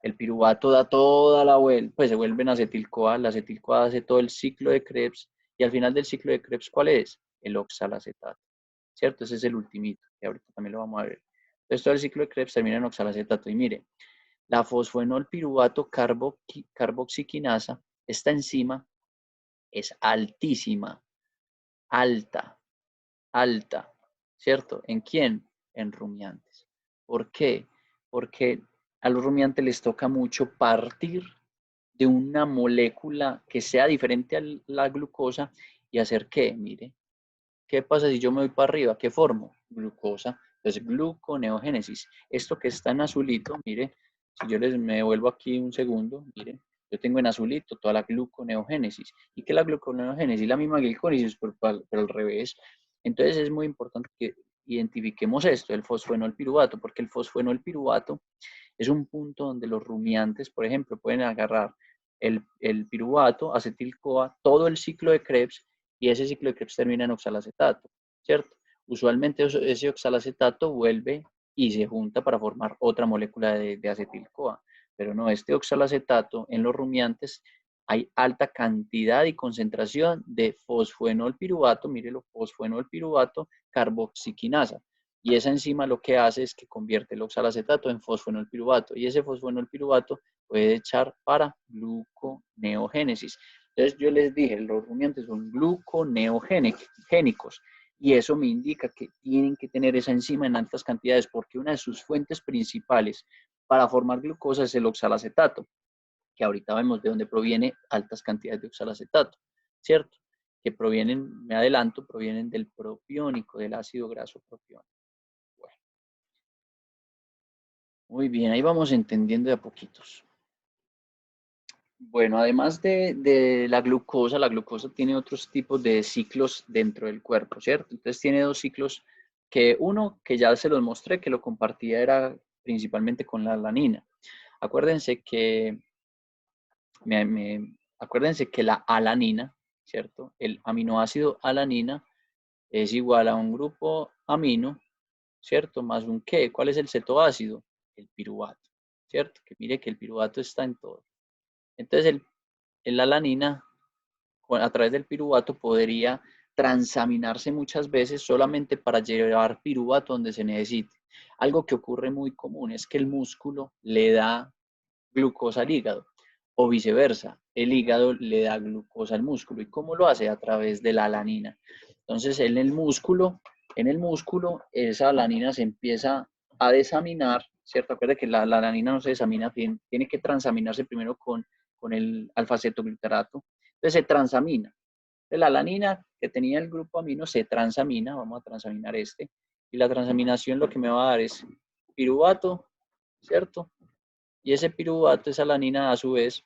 el piruvato da toda la vuelta, pues se vuelven acetil-CoA, la acetil-CoA hace todo el ciclo de Krebs, y al final del ciclo de Krebs, ¿cuál es? El oxalacetato, ¿cierto? Ese es el ultimito, que ahorita también lo vamos a ver. Entonces todo el ciclo de Krebs termina en oxalacetato, y mire, la fosfoenol piruvato carboxiquinasa, esta enzima es altísima, alta, alta, ¿cierto? ¿En quién? En rumiantes. ¿Por qué? Porque a los rumiantes les toca mucho partir de una molécula que sea diferente a la glucosa y hacer qué, mire, ¿qué pasa si yo me voy para arriba? ¿Qué formo? Glucosa. Entonces, gluconeogénesis. Esto que está en azulito, mire, si yo me vuelvo aquí un segundo, mire, yo tengo en azulito toda la gluconeogénesis. ¿Y qué es la gluconeogénesis? La misma glicólisis, pero al revés. Entonces, es muy importante que identifiquemos esto, el fosfoenol piruvato, porque el fosfoenol piruvato es un punto donde los rumiantes, por ejemplo, pueden agarrar el piruvato, acetil-CoA, todo el ciclo de Krebs, y ese ciclo de Krebs termina en oxalacetato, ¿cierto? Usualmente ese oxalacetato vuelve y se junta para formar otra molécula de acetil-CoA, pero no, este oxalacetato en los rumiantes hay alta cantidad y concentración de fosfoenolpiruvato, mírelo, fosfoenolpiruvato carboxiquinasa. Y esa enzima lo que hace es que convierte el oxalacetato en fosfoenolpiruvato. Y ese fosfoenolpiruvato puede echar para gluconeogénesis. Entonces yo les dije, los rumiantes son gluconeogénicos. Y eso me indica que tienen que tener esa enzima en altas cantidades porque una de sus fuentes principales para formar glucosa es el oxalacetato, que ahorita vemos de dónde proviene altas cantidades de oxalacetato, ¿cierto? Que provienen, me adelanto, provienen del propiónico, del ácido graso propiónico. Bueno, muy bien, ahí vamos entendiendo de a poquitos. Bueno, además de la glucosa tiene otros tipos de ciclos dentro del cuerpo, ¿cierto? Entonces tiene dos ciclos, que uno que ya se los mostré, que lo compartía era principalmente con la alanina. Acuérdense que, acuérdense que la alanina, ¿cierto? El aminoácido alanina es igual a un grupo amino, ¿cierto? Más un ¿qué? ¿Cuál es el cetoácido? El piruvato, ¿cierto? Que mire que el piruvato está en todo. Entonces la alanina a través del piruvato podría transaminarse muchas veces solamente para llevar piruvato donde se necesite. Algo que ocurre muy común es que el músculo le da glucosa al hígado o viceversa, el hígado le da glucosa al músculo. ¿Y cómo lo hace? A través de la alanina. Entonces, en el músculo, esa alanina se empieza a desaminar, ¿cierto? Acuerda que la alanina no se desamina, tiene que transaminarse primero con el alfa-cetoglutarato. Entonces se transamina. Entonces, la alanina que tenía el grupo amino se transamina, vamos a transaminar este, y la transaminación lo que me va a dar es piruvato, ¿cierto? Y ese piruvato, esa alanina, a su vez,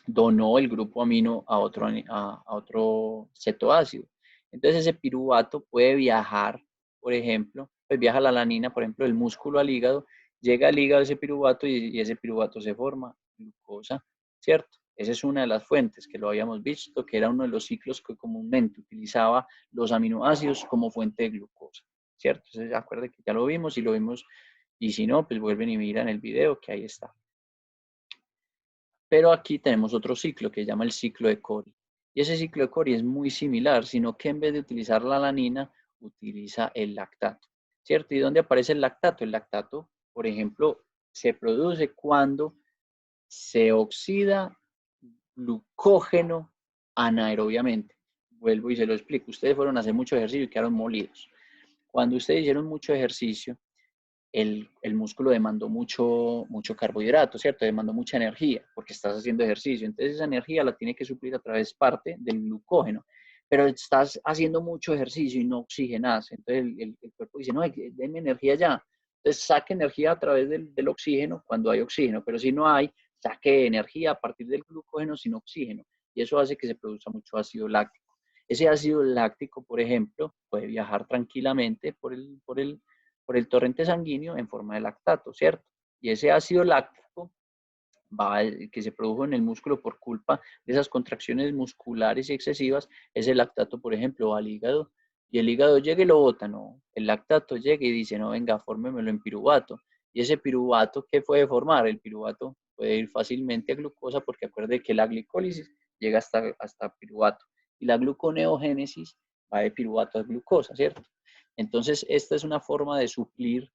donó el grupo amino a otro cetoácido. Entonces ese piruvato puede viajar, por ejemplo, pues viaja la alanina, por ejemplo, del músculo al hígado, llega al hígado ese piruvato y ese piruvato se forma glucosa, ¿cierto? Esa es una de las fuentes que lo habíamos visto, que era uno de los ciclos que comúnmente utilizaba los aminoácidos como fuente de glucosa, ¿cierto? Entonces acuérdense que ya lo vimos y lo vimos, y si no, pues vuelven y miran el video que ahí está. Pero aquí tenemos otro ciclo que se llama el ciclo de Cori. Y ese ciclo de Cori es muy similar, sino que en vez de utilizar la alanina, utiliza el lactato, ¿cierto? ¿Y dónde aparece el lactato? El lactato, por ejemplo, se produce cuando se oxida glucógeno anaerobiamente. Vuelvo y se lo explico. Ustedes fueron a hacer mucho ejercicio y quedaron molidos. Cuando ustedes hicieron mucho ejercicio, el músculo demandó mucho carbohidrato, ¿cierto? Demandó mucha energía porque estás haciendo ejercicio. Entonces esa energía la tiene que suplir a través parte del glucógeno. Pero estás haciendo mucho ejercicio y no oxigenas. Entonces el cuerpo dice, no, denme energía ya. Entonces saque energía a través del oxígeno cuando hay oxígeno. Pero si no hay, saque energía a partir del glucógeno sin oxígeno. Y eso hace que se produzca mucho ácido láctico. Ese ácido láctico, por ejemplo, puede viajar tranquilamente por el torrente sanguíneo en forma de lactato, ¿cierto? Y ese ácido láctico que se produjo en el músculo por culpa de esas contracciones musculares y excesivas, ese lactato, por ejemplo, va al hígado y el hígado llega y lo bota, no, el lactato llega y dice, no, venga, fórmemelo en piruvato. Y ese piruvato, ¿qué puede formar? El piruvato puede ir fácilmente a glucosa porque acuerde que la glicólisis llega hasta piruvato y la gluconeogénesis va de piruvato a glucosa, ¿cierto? Entonces, esta es una forma de suplir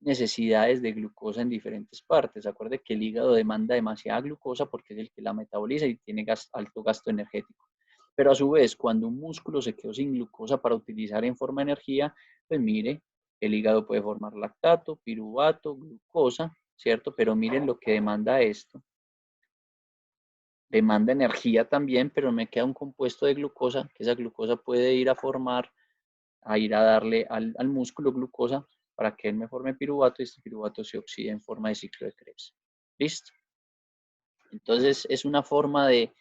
necesidades de glucosa en diferentes partes. Acuerde que el hígado demanda demasiada glucosa porque es el que la metaboliza y tiene alto gasto energético. Pero a su vez, cuando un músculo se quedó sin glucosa para utilizar en forma de energía, pues mire, el hígado puede formar lactato, piruvato, glucosa, ¿cierto? Pero miren lo que demanda esto. Demanda energía también, pero me queda un compuesto de glucosa, que esa glucosa puede ir a formar, a ir a darle al músculo glucosa para que él me forme piruvato y este piruvato se oxide en forma de ciclo de Krebs. ¿Listo? Entonces es una forma de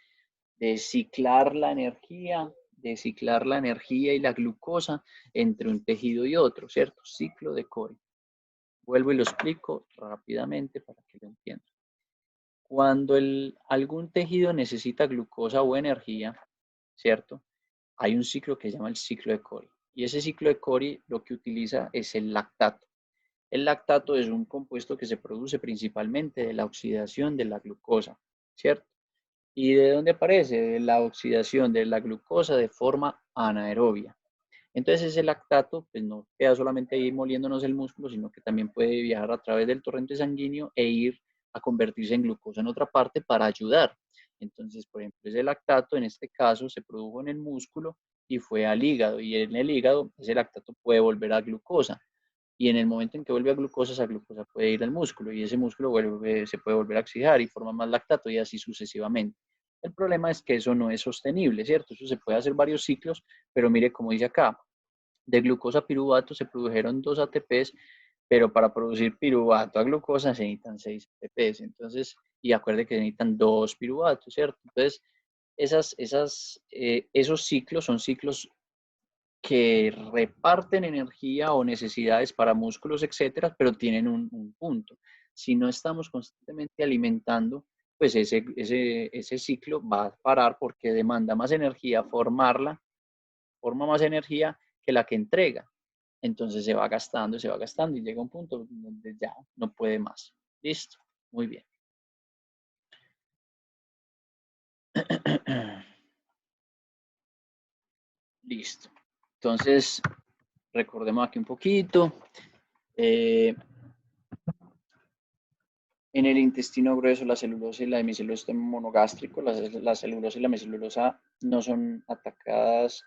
ciclar la energía, y la glucosa entre un tejido y otro, ¿cierto? Ciclo de Cori. Vuelvo y lo explico rápidamente para que lo entiendan. Cuando algún tejido necesita glucosa o energía, ¿cierto? Hay un ciclo que se llama el ciclo de Cori. Y ese ciclo de Cori lo que utiliza es el lactato. El lactato es un compuesto que se produce principalmente de la oxidación de la glucosa, ¿cierto? ¿Y de dónde aparece? De la oxidación de la glucosa de forma anaerobia. Entonces ese lactato pues no queda solamente ahí moliéndonos el músculo, sino que también puede viajar a través del torrente sanguíneo e ir a convertirse en glucosa en otra parte para ayudar. Entonces, por ejemplo, ese lactato en este caso se produjo en el músculo y fue al hígado, y en el hígado ese lactato puede volver a glucosa. Y en el momento en que vuelve a glucosa, esa glucosa puede ir al músculo y ese músculo se puede volver a oxidar y forma más lactato y así sucesivamente. El problema es que eso no es sostenible, ¿cierto? Eso se puede hacer varios ciclos, pero mire como dice acá, de glucosa a piruvato se produjeron 2 ATPs, pero para producir piruvato a glucosa se necesitan 6 ATPs. Entonces, y acuerde que se necesitan 2 piruvatos, ¿cierto? Entonces, esos ciclos son ciclos que reparten energía o necesidades para músculos, etcétera, pero tienen un punto. Si no estamos constantemente alimentando, pues ese ciclo va a parar porque demanda más energía formarla, forma más energía que la que entrega. Entonces se va gastando y llega un punto donde ya no puede más. Listo, muy bien. Listo. Entonces, recordemos aquí un poquito. Eh, En el intestino grueso, la celulosa y la hemicelulosa monogástrico, la celulosa y la hemicelulosa no son atacadas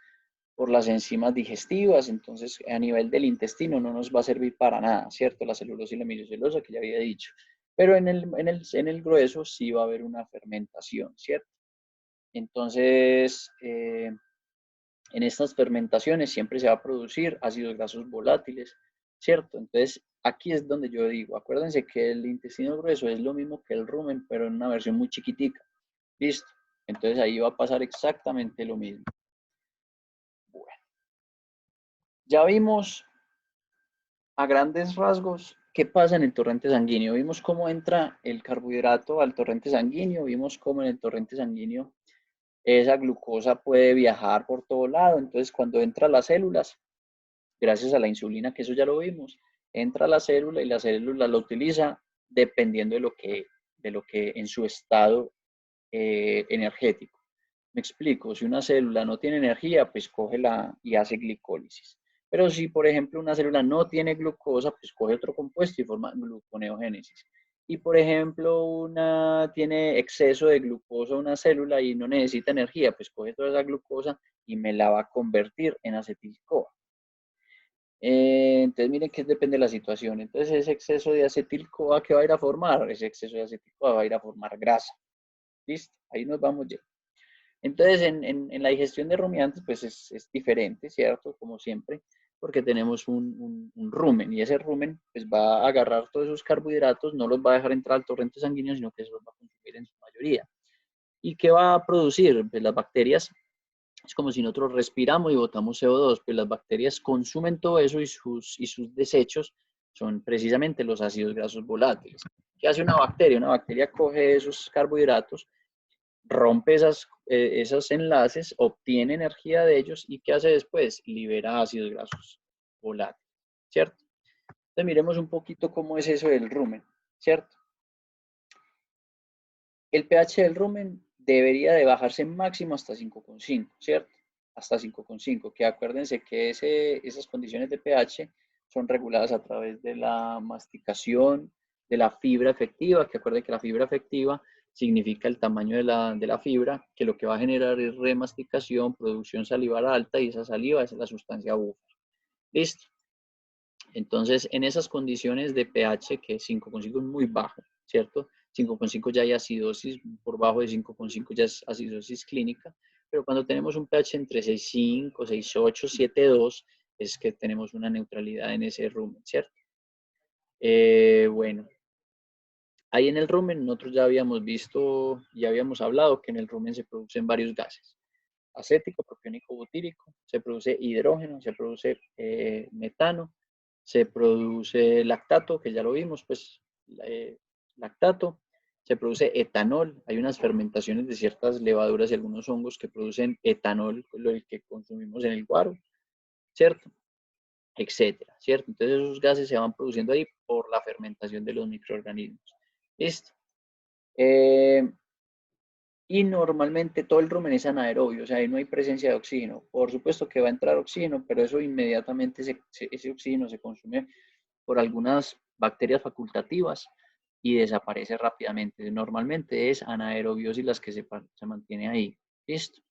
por las enzimas digestivas, entonces a nivel del intestino no nos va a servir para nada, ¿cierto? La celulosa y la hemicelulosa que ya había dicho. Pero en el grueso sí va a haber una fermentación, ¿cierto? Entonces, en estas fermentaciones siempre se va a producir ácidos grasos volátiles, ¿cierto? Entonces, aquí es donde yo digo, acuérdense que el intestino grueso es lo mismo que el rumen, pero en una versión muy chiquitica. ¿Listo? Entonces ahí va a pasar exactamente lo mismo. Bueno, ya vimos a grandes rasgos qué pasa en el torrente sanguíneo. Vimos cómo entra el carbohidrato al torrente sanguíneo, vimos cómo en el torrente sanguíneo esa glucosa puede viajar por todo lado. Entonces, cuando entra a las células, gracias a la insulina, que eso ya lo vimos, entra a la célula y la célula lo utiliza dependiendo de lo que en su estado energético. Me explico, si una célula no tiene energía, pues coge y hace glicólisis. Pero si, por ejemplo, una célula no tiene glucosa, pues coge otro compuesto y forma gluconeogénesis. Y, por ejemplo, una tiene exceso de glucosa una célula y no necesita energía, pues coge toda esa glucosa y me la va a convertir en acetil-CoA. Entonces, miren que depende de la situación. Entonces, ese exceso de acetil-CoA que va a ir a formar, ese exceso de acetil-CoA va a ir a formar grasa. ¿Listo? Ahí nos vamos ya. Entonces, en la digestión de rumiantes, pues es diferente, ¿cierto? Como siempre, porque tenemos un rumen y ese rumen pues va a agarrar todos esos carbohidratos, no los va a dejar entrar al torrente sanguíneo, sino que se los va a consumir en su mayoría. ¿Y qué va a producir? Pues las bacterias, es como si nosotros respiramos y botamos CO2, pues las bacterias consumen todo eso y sus desechos son precisamente los ácidos grasos volátiles. ¿Qué hace una bacteria? Una bacteria coge esos carbohidratos, rompe esos enlaces, obtiene energía de ellos y ¿qué hace después? Libera ácidos grasos volátiles, ¿cierto? Entonces miremos un poquito cómo es eso del rumen, ¿cierto? El pH del rumen debería de bajarse máximo hasta 5,5, ¿cierto? Hasta 5,5, que acuérdense que esas condiciones de pH son reguladas a través de la masticación, de la fibra efectiva, que acuérdense que la fibra efectiva significa el tamaño de la fibra, que lo que va a generar es remasticación, producción salivar alta, y esa saliva es la sustancia buffer. ¿Listo? Entonces, en esas condiciones de pH, que 5,5 es muy bajo, ¿cierto? 5,5 ya hay acidosis, por bajo de 5,5 ya es acidosis clínica, pero cuando tenemos un pH entre 6,5, 6,8, 7,2, es que tenemos una neutralidad en ese rumen, ¿cierto? Bueno, ahí en el rumen nosotros ya habíamos visto, ya habíamos hablado que en el rumen se producen varios gases: acético, propiónico, butírico, se produce hidrógeno, se produce metano, se produce lactato, que ya lo vimos, pues lactato, se produce etanol, hay unas fermentaciones de ciertas levaduras y algunos hongos que producen etanol, lo que consumimos en el guaro, ¿cierto? Etcétera, ¿cierto? Entonces esos gases se van produciendo ahí por la fermentación de los microorganismos. ¿Listo? Eh, Y normalmente todo el rumen es anaerobio, o sea, ahí no hay presencia de oxígeno. Por supuesto que va a entrar oxígeno, pero eso inmediatamente ese oxígeno se consume por algunas bacterias facultativas y desaparece rápidamente. Normalmente es anaerobiosis las que se mantiene ahí. ¿Listo?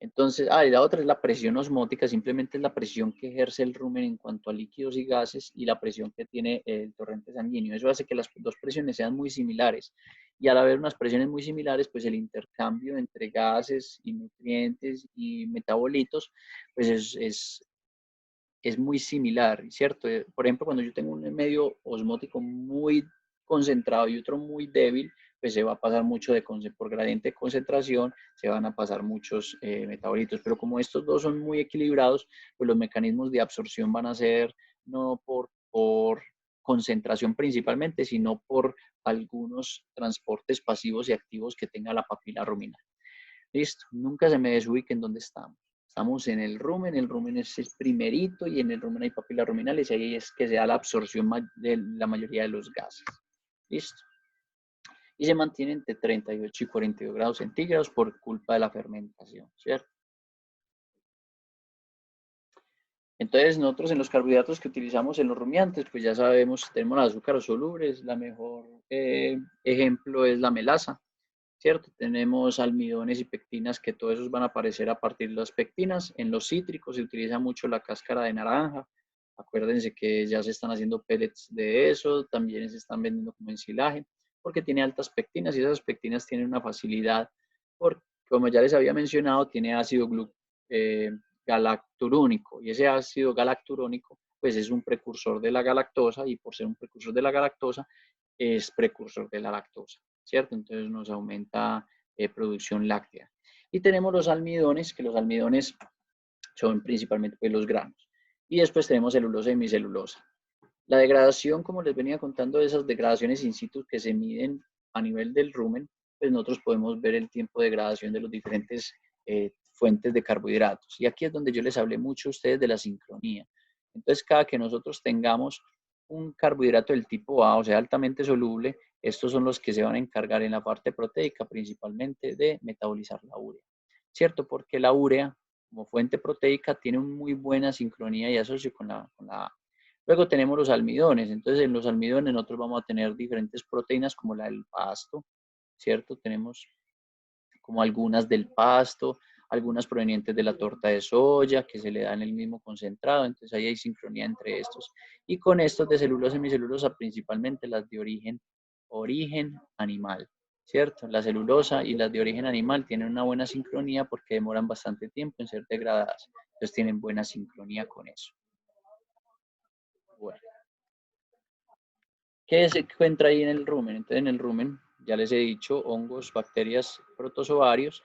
Entonces, y la otra es la presión osmótica, simplemente es la presión que ejerce el rumen en cuanto a líquidos y gases y la presión que tiene el torrente sanguíneo. Eso hace que las dos presiones sean muy similares. Y al haber unas presiones muy similares, pues el intercambio entre gases y nutrientes y metabolitos, pues es muy similar, ¿cierto? Por ejemplo, cuando yo tengo un medio osmótico muy concentrado y otro muy débil, pues se va a pasar mucho por gradiente de concentración, se van a pasar muchos metabolitos. Pero como estos dos son muy equilibrados, pues los mecanismos de absorción van a ser no por concentración principalmente, sino por algunos transportes pasivos y activos que tenga la papila ruminal. Listo, nunca se me desubiquen dónde estamos. Estamos en el rumen es el primerito y en el rumen hay papilas ruminales y ahí es que se da la absorción de la mayoría de los gases. Listo. Y se mantiene entre 38 y 42 grados centígrados por culpa de la fermentación, ¿cierto? Entonces nosotros en los carbohidratos que utilizamos en los rumiantes, pues ya sabemos, tenemos los azúcares solubles, la mejor ejemplo es la melaza, ¿cierto? Tenemos almidones y pectinas que todos esos van a aparecer a partir de las pectinas. En los cítricos se utiliza mucho la cáscara de naranja. Acuérdense que ya se están haciendo pellets de eso, también se están vendiendo como ensilaje, porque tiene altas pectinas y esas pectinas tienen una facilidad, porque como ya les había mencionado, tiene ácido galacturónico y ese ácido galacturónico pues es un precursor de la galactosa y por ser un precursor de la galactosa es precursor de la lactosa, ¿cierto? Entonces nos aumenta producción láctea. Y tenemos los almidones, que los almidones son principalmente pues, los granos. Y después tenemos celulosa y hemicelulosa. La degradación, como les venía contando, de esas degradaciones in situ que se miden a nivel del rumen, pues nosotros podemos ver el tiempo de degradación de los diferentes fuentes de carbohidratos. Y aquí es donde yo les hablé mucho a ustedes de la sincronía. Entonces, cada que nosotros tengamos un carbohidrato del tipo A, o sea, altamente soluble, estos son los que se van a encargar en la parte proteica principalmente de metabolizar la urea, ¿cierto? Porque la urea, como fuente proteica, tiene una muy buena sincronía y asocio con la A. Luego tenemos los almidones, entonces en los almidones nosotros vamos a tener diferentes proteínas como la del pasto, ¿cierto? Tenemos como algunas del pasto, algunas provenientes de la torta de soya que se le dan el mismo concentrado, entonces ahí hay sincronía entre estos. Y con estos de celulosa y semicelulosa, principalmente las de origen animal, ¿cierto? La celulosa y las de origen animal tienen una buena sincronía porque demoran bastante tiempo en ser degradadas, entonces tienen buena sincronía con eso. Bueno. ¿Qué se encuentra ahí en el rumen? Entonces, en el rumen, ya les he dicho, hongos, bacterias, protozoarios,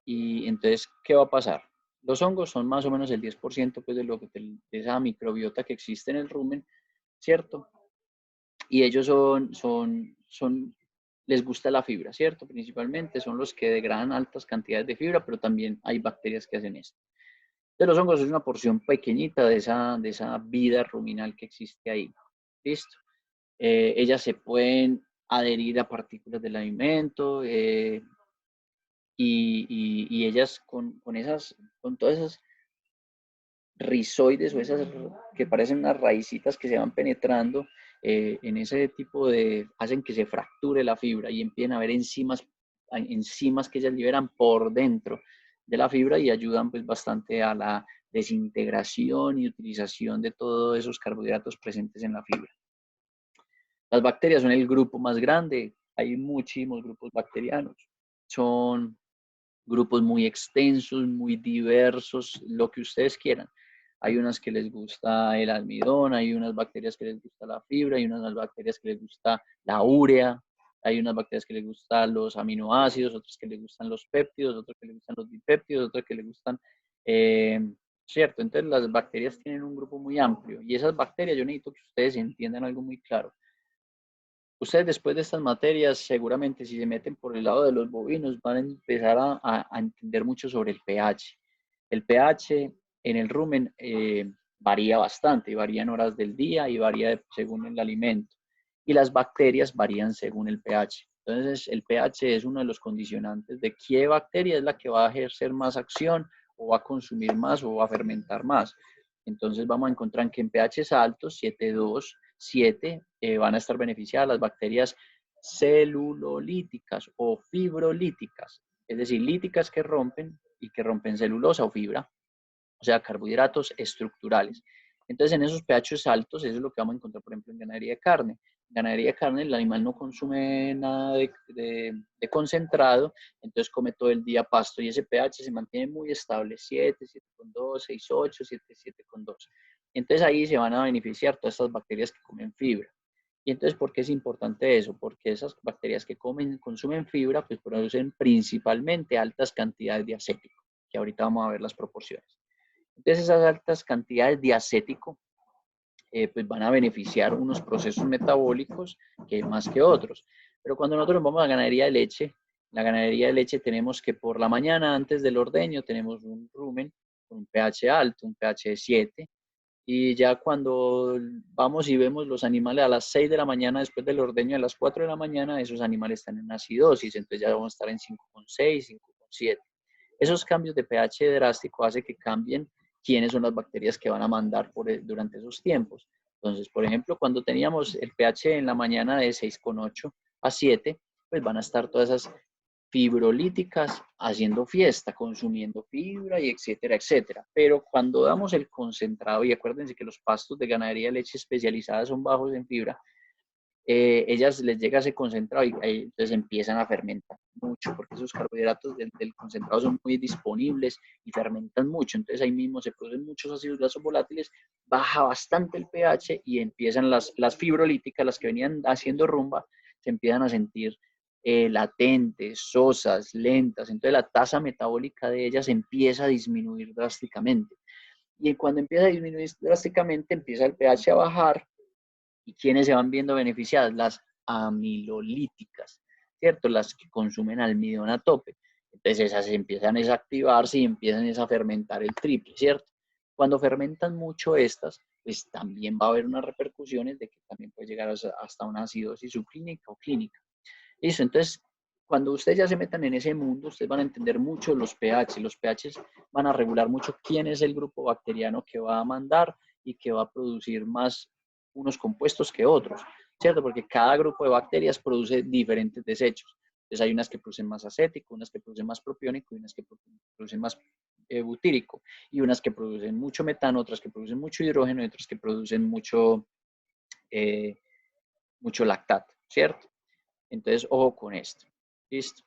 y entonces, ¿qué va a pasar? Los hongos son más o menos el 10% pues, de esa microbiota que existe en el rumen, ¿cierto? Y ellos les gusta la fibra, ¿cierto? Principalmente son los que degradan altas cantidades de fibra, pero también hay bacterias que hacen esto. De los hongos es una porción pequeñita de esa vida ruminal que existe ahí. ¿Listo? Ellas se pueden adherir a partículas del alimento y ellas con todas esas rizoides o esas que parecen unas raicitas que se van penetrando en ese tipo hacen que se fracture la fibra y empiezan a haber enzimas que ellas liberan por dentro de la fibra y ayudan pues bastante a la desintegración y utilización de todos esos carbohidratos presentes en la fibra. Las bacterias son el grupo más grande, hay muchísimos grupos bacterianos, son grupos muy extensos, muy diversos, lo que ustedes quieran. Hay unas que les gusta el almidón, hay unas bacterias que les gusta la fibra, hay unas bacterias que les gusta la urea, hay unas bacterias que les gustan los aminoácidos, otras que les gustan los péptidos, otras que les gustan los dipéptidos, otras que les gustan, eh, ¿cierto? Entonces las bacterias tienen un grupo muy amplio y esas bacterias yo necesito que ustedes entiendan algo muy claro. Ustedes después de estas materias, seguramente si se meten por el lado de los bovinos, van a empezar a entender mucho sobre el pH. El pH en el rumen varía bastante, varía en horas del día y varía según el alimento. Y las bacterias varían según el pH. Entonces, el pH es uno de los condicionantes de qué bacteria es la que va a ejercer más acción o va a consumir más o va a fermentar más. Entonces, vamos a encontrar que en pHs altos, 7,2, 7, van a estar beneficiadas las bacterias celulolíticas o fibrolíticas, es decir, líticas que rompen y que rompen celulosa o fibra, o sea, carbohidratos estructurales. Entonces, en esos pHs altos, eso es lo que vamos a encontrar, por ejemplo, en ganadería de carne. En ganadería de carne, el animal no consume nada de concentrado, entonces come todo el día pasto y ese pH se mantiene muy estable, 7, 7,2, 6,8, 7, 7,2. Entonces, ahí se van a beneficiar todas estas bacterias que comen fibra. Y entonces, ¿por qué es importante eso? Porque esas bacterias que consumen fibra, pues producen principalmente altas cantidades de acético, que ahorita vamos a ver las proporciones. Entonces, esas altas cantidades de acético pues van a beneficiar unos procesos metabólicos que más que otros. Pero cuando nosotros vamos a ganadería de leche, en la ganadería de leche tenemos que por la mañana antes del ordeño tenemos un rumen con un pH alto, un pH de 7, y ya cuando vamos y vemos los animales a las 6 de la mañana después del ordeño, a las 4 de la mañana, esos animales están en acidosis, entonces ya vamos a estar en 5,6, 5,7. Esos cambios de pH drástico hacen que cambien quiénes son las bacterias que van a mandar durante esos tiempos. Entonces, por ejemplo, cuando teníamos el pH en la mañana de 6,8 a 7, pues van a estar todas esas fibrolíticas haciendo fiesta, consumiendo fibra y etcétera, etcétera. Pero cuando damos el concentrado, y acuérdense que los pastos de ganadería de leche especializada son bajos en fibra, ellas les llega ese concentrado y entonces empiezan a fermentar mucho porque esos carbohidratos del concentrado son muy disponibles y fermentan mucho. Entonces ahí mismo se producen muchos ácidos grasos volátiles, baja bastante el pH y empiezan las fibrolíticas, las que venían haciendo rumba, se empiezan a sentir latentes, sosas, lentas. Entonces la tasa metabólica de ellas empieza a disminuir drásticamente. Y cuando empieza a disminuir drásticamente, empieza el pH a bajar. ¿Y quiénes se van viendo beneficiadas? Las amilolíticas, ¿cierto? Las que consumen almidón a tope. Entonces esas empiezan a desactivarse y empiezan a fermentar el triple, ¿cierto? Cuando fermentan mucho estas, pues también va a haber unas repercusiones de que también puede llegar hasta una acidosis subclínica o clínica. Listo, entonces, cuando ustedes ya se metan en ese mundo, ustedes van a entender mucho los pH. Los pH van a regular mucho quién es el grupo bacteriano que va a mandar y que va a producir más unos compuestos que otros, ¿cierto? Porque cada grupo de bacterias produce diferentes desechos. Entonces hay unas que producen más acético, unas que producen más propiónico y unas que producen más butírico, y unas que producen mucho metano, otras que producen mucho hidrógeno y otras que producen eh, mucho lactato, ¿cierto? Entonces, ojo con esto. ¿Listo?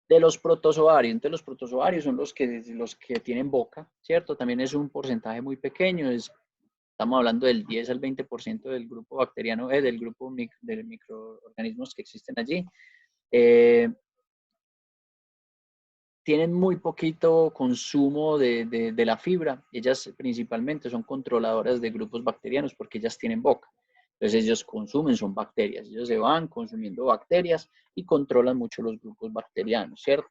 De los protozoarios, entonces los protozoarios son los que tienen boca, ¿cierto? También es un porcentaje muy pequeño, estamos hablando del 10 al 20% del grupo bacteriano, del grupo de microorganismos que existen allí. Tienen muy poquito consumo de la fibra. Ellas principalmente son controladoras de grupos bacterianos porque ellas tienen boca. Entonces ellos consumen, son bacterias. Ellos se van consumiendo bacterias y controlan mucho los grupos bacterianos, ¿cierto?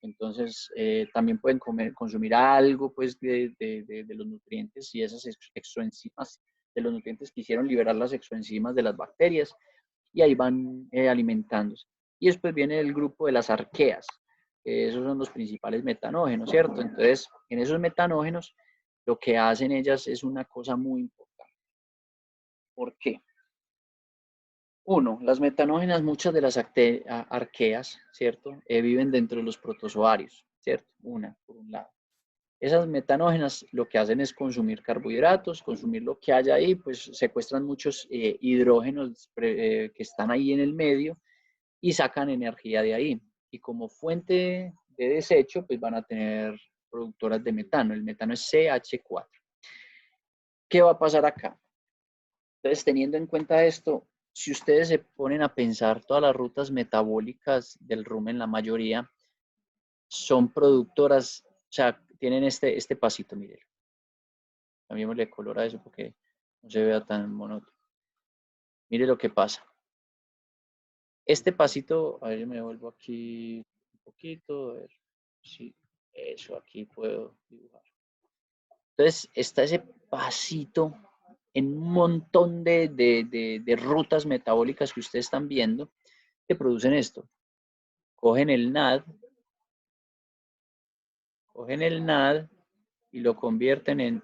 Entonces también pueden consumir algo pues, de los nutrientes y esas exoenzimas de los nutrientes que hicieron liberar las exoenzimas de las bacterias y ahí van alimentándose. Y después viene el grupo de las arqueas. Esos son los principales metanógenos, ¿cierto? Entonces, en esos metanógenos, lo que hacen ellas es una cosa muy importante. ¿Por qué? Uno, las metanógenas, muchas de las arqueas, ¿cierto? Viven dentro de los protozoarios, ¿cierto? Una, por un lado. Esas metanógenas lo que hacen es consumir carbohidratos, consumir lo que haya ahí, pues secuestran muchos hidrógenos que están ahí en el medio y sacan energía de ahí. Y como fuente de desecho, pues van a tener productoras de metano. El metano es CH4. ¿Qué va a pasar acá? Entonces, teniendo en cuenta esto, si ustedes se ponen a pensar, todas las rutas metabólicas del rumen, la mayoría, son productoras, o sea, tienen este pasito, miren. Cambiémosle color a eso porque no se vea tan monótono. Mire lo que pasa. Este pasito, a ver, yo me vuelvo aquí un poquito, a ver si eso aquí puedo dibujar. Entonces, está ese pasito en un montón de rutas metabólicas que ustedes están viendo. que producen esto. Cogen el NAD y lo convierten en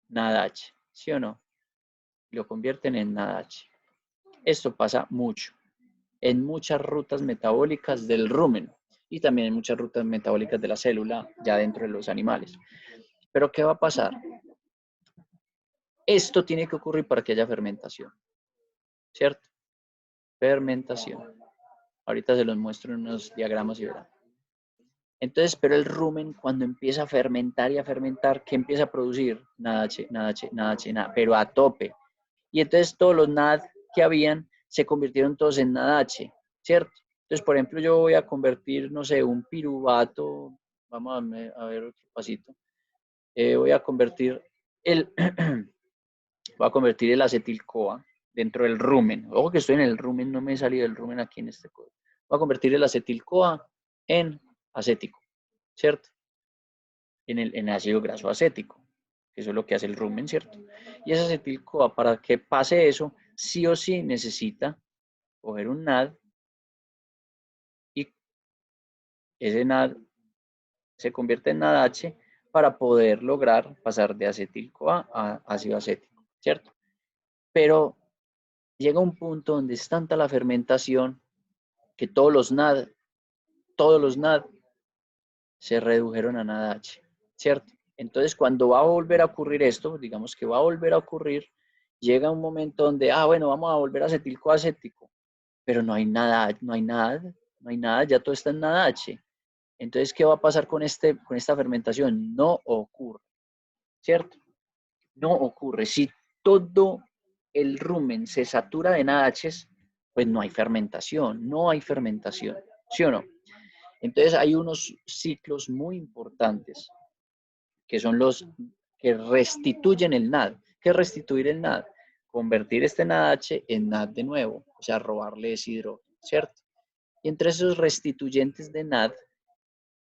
NADH, ¿sí o no? Lo convierten en NADH. Esto pasa mucho en muchas rutas metabólicas del rumen y también en muchas rutas metabólicas de la célula ya dentro de los animales. Pero ¿qué va a pasar? Esto tiene que ocurrir para que haya fermentación, ¿cierto? Fermentación. Ahorita se los muestro en unos diagramas y verán. Entonces, pero el rumen cuando empieza a fermentar y a fermentar, ¿qué empieza a producir? NADH, NADH, NADH, NADH, pero a tope. Y entonces todos los NAD que habían se convirtieron todos en NADH, ¿cierto? Entonces, por ejemplo, yo voy a convertir, no sé, un piruvato, vamos a ver otro pasito, voy a convertir el, voy a convertir el acetil-CoA dentro del rumen. Ojo que estoy en el rumen, no me he salido del rumen aquí en este código. Voy a convertir el acetil-CoA en acético, ¿cierto? En ácido graso acético, que eso es lo que hace el rumen, ¿cierto? Y ese acetil-CoA, para que pase eso, sí o sí necesita coger un NAD y ese NAD se convierte en NADH para poder lograr pasar de acetil-CoA a ácido acético, ¿cierto? Pero llega un punto donde es tanta la fermentación que todos los NAD se redujeron a NADH, ¿cierto? Entonces, cuando va a volver a ocurrir esto, digamos que va a volver a ocurrir, llega un momento donde, bueno, vamos a volver a acetilcoacético, pero no hay nada, no hay nada, no hay nada, ya todo está en NADH. Entonces, ¿qué va a pasar con esta fermentación? No ocurre, ¿cierto? No ocurre. Si todo el rumen se satura de NADH, pues no hay fermentación, ¿sí o no? Entonces hay unos ciclos muy importantes que son los que restituyen el NAD. ¿Qué es restituir el NAD? Convertir este NADH en NAD de nuevo, o sea, robarle ese hidrógeno, ¿cierto? Y entre esos restituyentes de NAD,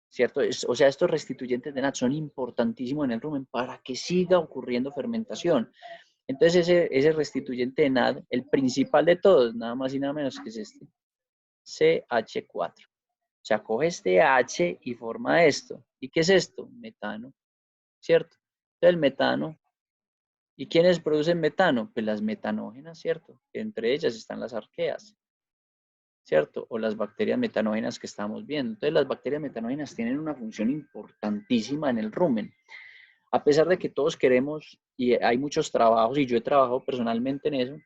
¿cierto? O sea, estos restituyentes de NAD son importantísimos en el rumen para que siga ocurriendo fermentación. Entonces, ese restituyente de NAD, el principal de todos, nada más y nada menos que es este, CH4. O sea, coge este H y forma esto. ¿Y qué es esto? Metano, ¿cierto? Entonces, el metano. ¿Y quiénes producen metano? Pues las metanógenas, ¿cierto? Entre ellas están las arqueas, ¿cierto? O las bacterias metanógenas que estamos viendo. Entonces, las bacterias metanógenas tienen una función importantísima en el rumen. A pesar de que todos queremos, y hay muchos trabajos, y yo he trabajado personalmente en eso,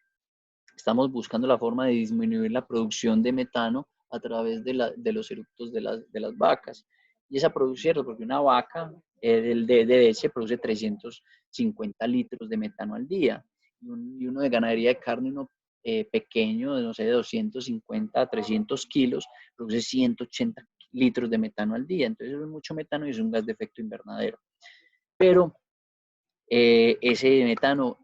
estamos buscando la forma de disminuir la producción de metano a través de los eructos de las vacas. Y esa producción, porque una vaca de leche produce 350 litros de metano al día. Y uno de ganadería de carne, uno pequeño, no sé, de 250 a 300 kilos, produce 180 litros de metano al día. Entonces es mucho metano y es un gas de efecto invernadero. Pero ese metano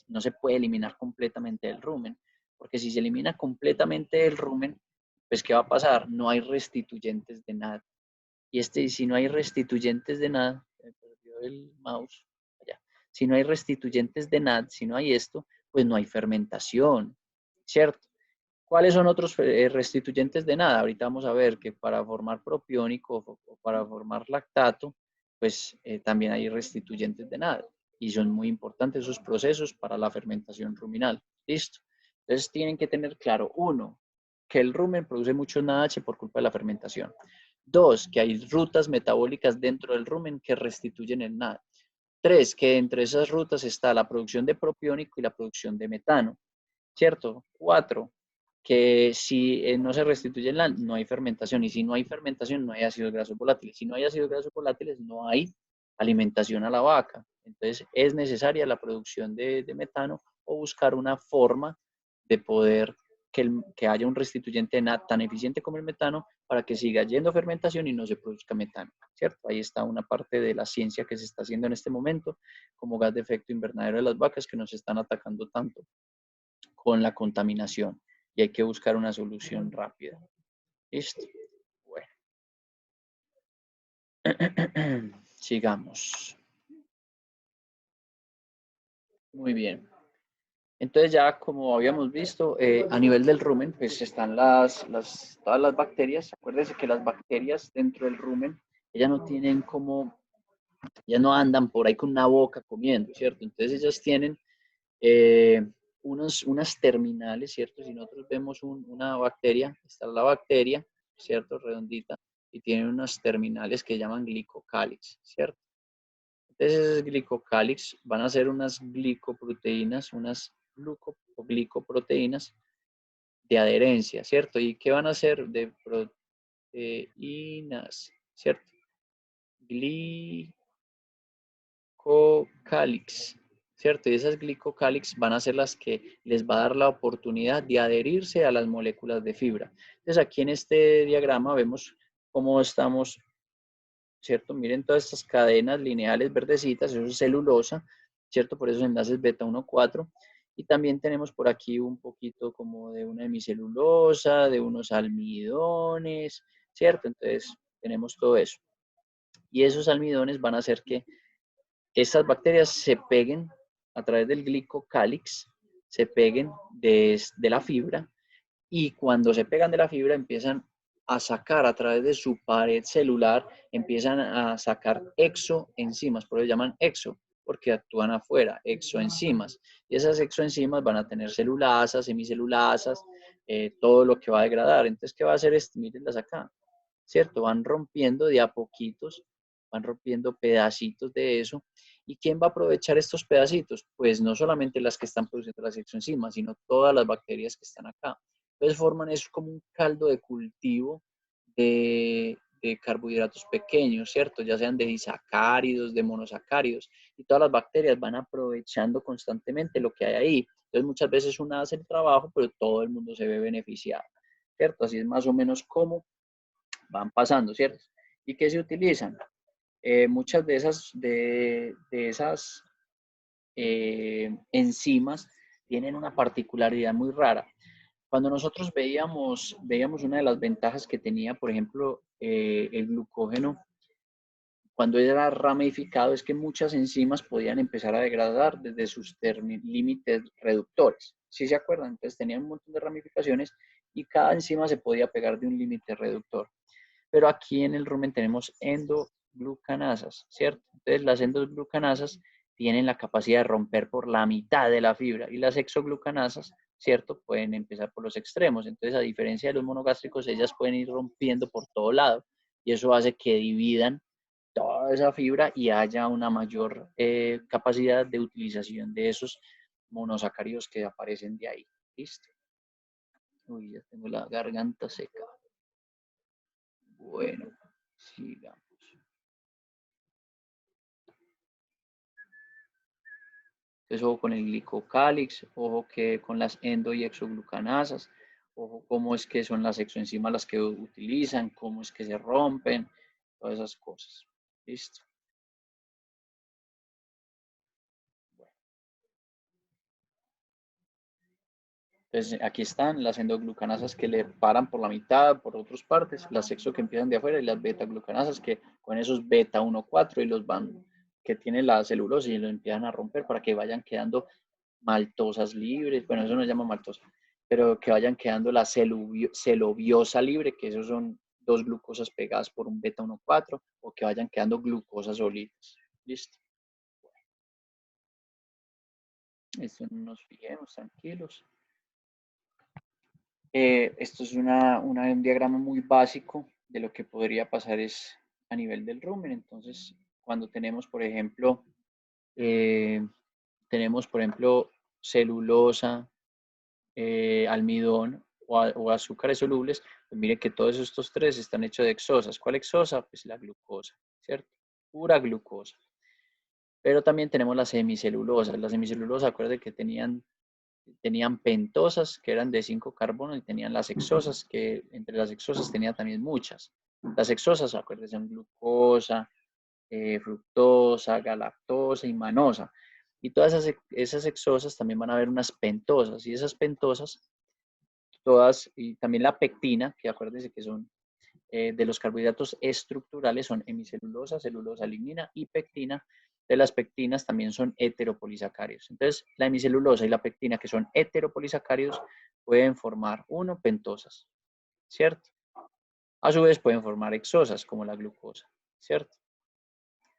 no se puede eliminar completamente del rumen, porque si se elimina completamente del rumen, pues ¿qué va a pasar? No hay restituyentes de nada. Y si no hay restituyentes de nada, me perdió el mouse, allá. Si no hay restituyentes de nada, si no hay esto, pues no hay fermentación, ¿cierto? ¿Cuáles son otros restituyentes de nada? Ahorita vamos a ver que para formar propiónico o para formar lactato, pues también hay restituyentes de nada. Y son muy importantes esos procesos para la fermentación ruminal. ¿Listo? Entonces tienen que tener claro, uno, que el rumen produce mucho NADH por culpa de la fermentación. Dos, que hay rutas metabólicas dentro del rumen que restituyen el NAD. Tres, que entre esas rutas está la producción de propiónico y la producción de metano. ¿Cierto? Cuatro, que si no se restituye el NAD, no hay fermentación. Y si no hay fermentación, no hay ácidos grasos volátiles. Si no hay ácidos grasos volátiles, no hay alimentación a la vaca. Entonces, es necesaria la producción de metano o buscar una forma de poder que haya un restituyente de NAD tan eficiente como el metano para que siga yendo fermentación y no se produzca metano, ¿cierto? Ahí está una parte de la ciencia que se está haciendo en este momento como gas de efecto invernadero de las vacas que nos están atacando tanto con la contaminación y hay que buscar una solución rápida. ¿Listo? Bueno. Sigamos. Muy bien. Entonces ya como habíamos visto, a nivel del rumen, pues están todas las bacterias. Acuérdense que las bacterias dentro del rumen, ellas no tienen como, ellas no andan por ahí con una boca comiendo, ¿cierto? Entonces ellas tienen eh, unas terminales, ¿cierto? Si nosotros vemos una bacteria, está la bacteria, ¿cierto? Redondita, y tiene unas terminales que llaman glicocálix, ¿cierto? Entonces esos glicocálix van a ser unas glicoproteínas, unas glicoproteínas de adherencia, ¿cierto? ¿Y qué van a ser? De proteínas, ¿cierto? Glicocálix, ¿cierto? Y esas glicocálix van a ser las que les va a dar la oportunidad de adherirse a las moléculas de fibra. Entonces aquí en este diagrama vemos cómo estamos, ¿cierto? Miren todas estas cadenas lineales verdecitas, eso es celulosa, ¿cierto? Por esos enlaces beta 1,4. Y también tenemos por aquí un poquito como de una hemicelulosa, de unos almidones, ¿cierto? Entonces tenemos todo eso. Y esos almidones van a hacer que estas bacterias se peguen a través del glicocálix, se peguen de la fibra y cuando se pegan de la fibra empiezan a sacar a través de su pared celular, empiezan a sacar exoenzimas, por eso llaman exo, porque actúan afuera, exoenzimas. Y esas exoenzimas van a tener celulasas, semicelulasas, todo lo que va a degradar. Entonces, ¿qué va a hacer esto? Mírenlas acá, ¿cierto? Van rompiendo de a poquitos, van rompiendo pedacitos de eso. ¿Y quién va a aprovechar estos pedacitos? Pues no solamente las que están produciendo las exoenzimas, sino todas las bacterias que están acá. Entonces forman eso como un caldo de cultivo de carbohidratos pequeños, ¿cierto? Ya sean de disacáridos, de monosacáridos, y todas las bacterias van aprovechando constantemente lo que hay ahí. Entonces muchas veces una hace el trabajo, pero todo el mundo se ve beneficiado, ¿cierto? Así es más o menos como van pasando, ¿cierto? ¿Y qué se utilizan? Muchas de esas enzimas tienen una particularidad muy rara. Cuando nosotros veíamos una de las ventajas que tenía, por ejemplo, el glucógeno, cuando era ramificado, es que muchas enzimas podían empezar a degradar desde sus límites reductores. ¿Sí se acuerdan? Entonces tenían un montón de ramificaciones y cada enzima se podía pegar de un límite reductor. Pero aquí en el rumen tenemos endoglucanasas, ¿cierto? Entonces las endoglucanasas tienen la capacidad de romper por la mitad de la fibra y las exoglucanasas, ¿cierto? Pueden empezar por los extremos. Entonces, a diferencia de los monogástricos, ellas pueden ir rompiendo por todo lado y eso hace que dividan toda esa fibra y haya una mayor capacidad de utilización de esos monosacáridos que aparecen de ahí. ¿Listo? Uy, ya tengo la garganta seca. Bueno, sigamos. Entonces, ojo con el glicocálix, ojo que con las endo y exoglucanasas, ojo cómo es que son las exoenzimas las que utilizan, cómo es que se rompen, todas esas cosas. Listo. Bueno, entonces, aquí están las endoglucanasas que le paran por la mitad, por otras partes, las exo que empiezan de afuera y las beta-glucanasas que con esos beta 1,4 y los van, que tienen la celulosa y los empiezan a romper para que vayan quedando maltosas libres, bueno, eso no se llama maltosa, pero que vayan quedando la celobiosa libre, que esos son dos glucosas pegadas por un beta 1,4, o que vayan quedando glucosas sólidas. Listo. Esto no nos fijemos, tranquilos. Esto es un diagrama muy básico de lo que podría pasar es a nivel del rumen. Entonces, cuando eh, tenemos, por ejemplo, celulosa, almidón o azúcares solubles, pues mire que todos estos tres están hechos de exosas. ¿Cuál exosa? Pues la glucosa, ¿cierto? Pura glucosa. Pero también tenemos las semicelulosas. Las semicelulosas, acuérdense que tenían pentosas, que eran de 5 carbonos, y tenían las hexosas, que entre las hexosas tenía también muchas. Las hexosas, acuérdense, son glucosa, fructosa, galactosa y manosa. Y todas esas hexosas también van a haber unas pentosas, y esas pentosas todas, y también la pectina, que acuérdense que son de los carbohidratos estructurales, son hemicelulosa, celulosa, lignina y pectina, De las pectinas también son heteropolisacáridos. Entonces, la hemicelulosa y la pectina, que son heteropolisacáridos, pueden formar, uno, pentosas, ¿cierto? A su vez pueden formar hexosas, como la glucosa, ¿cierto?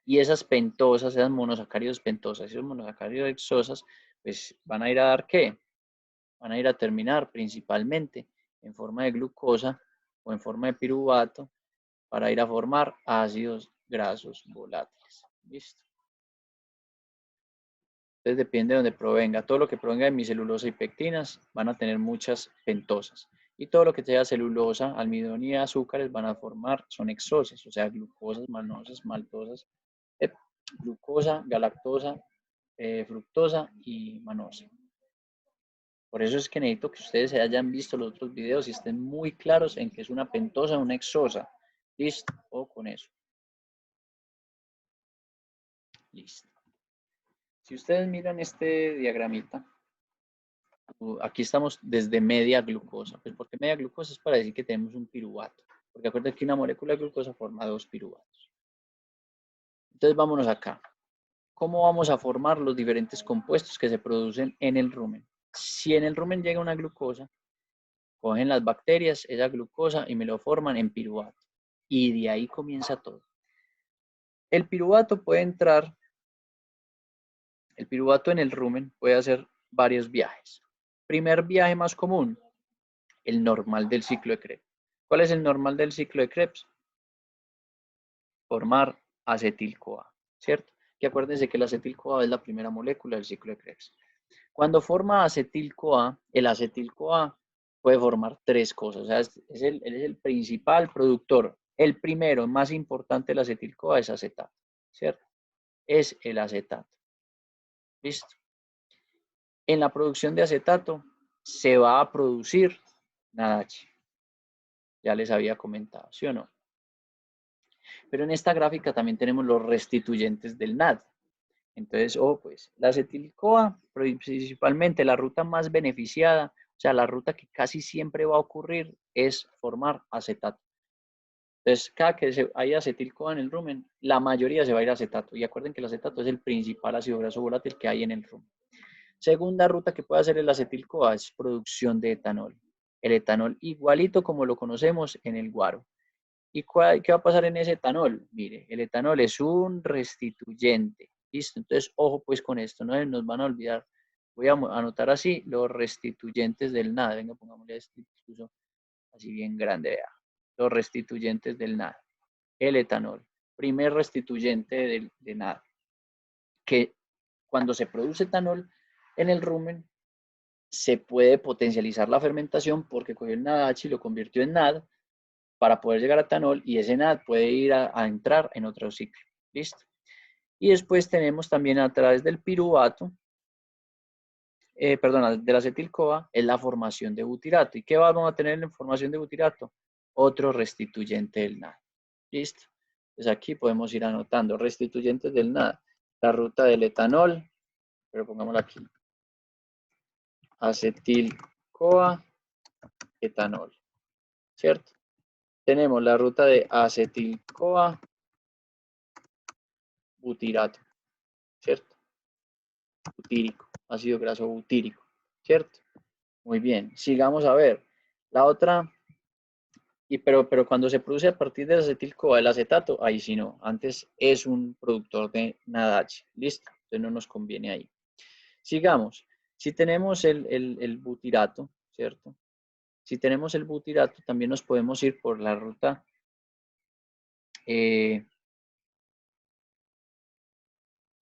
Y esas pentosas, esas monosacáridos pentosas y esos monosacáridos hexosas, pues van a ir a dar ¿qué? Van a ir a terminar principalmente en forma de glucosa o en forma de piruvato para ir a formar ácidos grasos volátiles. ¿Listo? Entonces depende de donde provenga. Todo lo que provenga de hemicelulosa y pectinas van a tener muchas pentosas. Y todo lo que sea celulosa, almidón y azúcares van a formar, son hexosas, o sea, glucosas, malosas, maltosas, glucosa, galactosa, fructosa y manosa. Por eso es que necesito que ustedes se hayan visto los otros videos y estén muy claros en que es una pentosa, una hexosa. ¿Listo? O con eso. Listo. Si ustedes miran este diagramita, aquí estamos desde media glucosa. Pues porque media glucosa es para decir que tenemos un piruvato. Porque acuérdense que una molécula de glucosa forma dos piruvatos. Entonces vámonos acá. ¿Cómo vamos a formar los diferentes compuestos que se producen en el rumen? Si en el rumen llega una glucosa, cogen las bacterias esa glucosa y me lo forman en piruvato. Y de ahí comienza todo. El piruvato puede entrar, el piruvato en el rumen puede hacer varios viajes. Primer viaje más común, el normal del ciclo de Krebs. ¿Cuál es el normal del ciclo de Krebs? Formar acetil-CoA, ¿cierto? Que acuérdense que el acetil-CoA es la primera molécula del ciclo de Krebs. Cuando forma acetil-CoA, el acetil-CoA puede formar tres cosas. O sea, es el principal productor. El primero, más importante del acetil-CoA es acetato, ¿cierto? Es el acetato. ¿Listo? En la producción de acetato se va a producir NADH. Ya les había comentado, ¿sí o no? Pero en esta gráfica también tenemos los restituyentes del NAD. Entonces, pues la acetil-CoA, principalmente la ruta más beneficiada, o sea, la ruta que casi siempre va a ocurrir es formar acetato. Entonces, cada que haya acetil-CoA en el rumen, la mayoría se va a ir a acetato. Y acuerden que el acetato es el principal ácido graso volátil que hay en el rumen. Segunda ruta que puede hacer el acetil-CoA es producción de etanol. El etanol igualito como lo conocemos en el guaro. ¿Y qué va a pasar en ese etanol? Mire, el etanol es un restituyente. ¿Listo? Entonces, ojo pues con esto, no nos van a olvidar. Voy a anotar así los restituyentes del NAD. Venga, pongámosle esto incluso así bien grande, vea. Los restituyentes del NAD. El etanol, primer restituyente de NAD. Que cuando se produce etanol en el rumen, se puede potencializar la fermentación porque cogió el NADH y lo convirtió en NAD para poder llegar a etanol y ese NAD puede ir a entrar en otro ciclo. ¿Listo? Y después tenemos también a través del piruvato, del acetil-CoA, es la formación de butirato. ¿Y qué vamos a tener en formación de butirato? Otro restituyente del NAD. ¿Listo? Entonces aquí podemos ir anotando restituyentes del NAD. La ruta del etanol, pero pongámoslo aquí. Acetil-CoA, etanol. ¿Cierto? Tenemos la ruta de acetil-CoA, butirato. ¿Cierto? Butírico, ácido graso butírico, ¿cierto? Muy bien, sigamos a ver. La otra, pero cuando se produce a partir del acetil-CoA, el acetato, ahí sí no, antes es un productor de NADH, ¿listo? Entonces no nos conviene ahí. Sigamos, si tenemos el butirato, ¿cierto? Si tenemos el butirato, también nos podemos ir por la ruta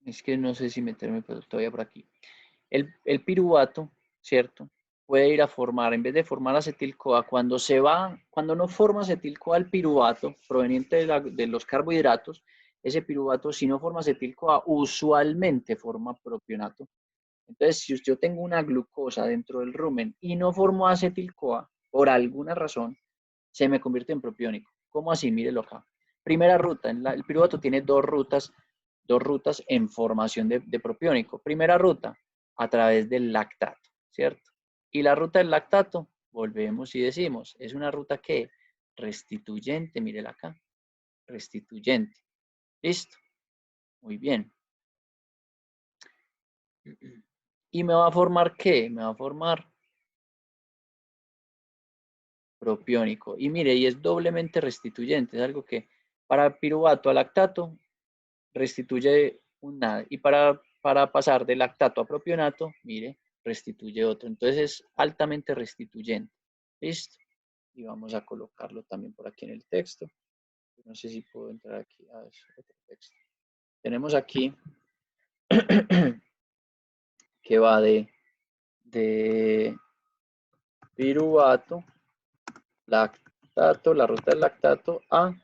es que no sé si meterme todavía por aquí. El piruvato, ¿cierto? Puede ir a formar, en vez de formar acetil-CoA, cuando no forma acetil-CoA el piruvato proveniente de los carbohidratos, ese piruvato, si no forma acetil-CoA, usualmente forma propionato. Entonces, si yo tengo una glucosa dentro del rumen y no formo acetil-CoA, por alguna razón, se me convierte en propiónico. ¿Cómo así? Mírelo acá. Primera ruta, el piruvato tiene dos rutas en formación de propiónico. Primera ruta, a través del lactato, ¿cierto? Y la ruta del lactato, volvemos y decimos, es una ruta que restituyente, mírela acá, restituyente. ¿Listo? Muy bien. ¿Y me va a formar qué? Me va a formar propiónico. Y mire, y es doblemente restituyente. Es algo que para piruvato a lactato restituye un nada. Y para pasar de lactato a propionato, mire, restituye otro. Entonces es altamente restituyente. ¿Listo? Y vamos a colocarlo también por aquí en el texto. No sé si puedo entrar aquí a otro texto. Tenemos aquí que va de piruvato, lactato, la ruta del lactato a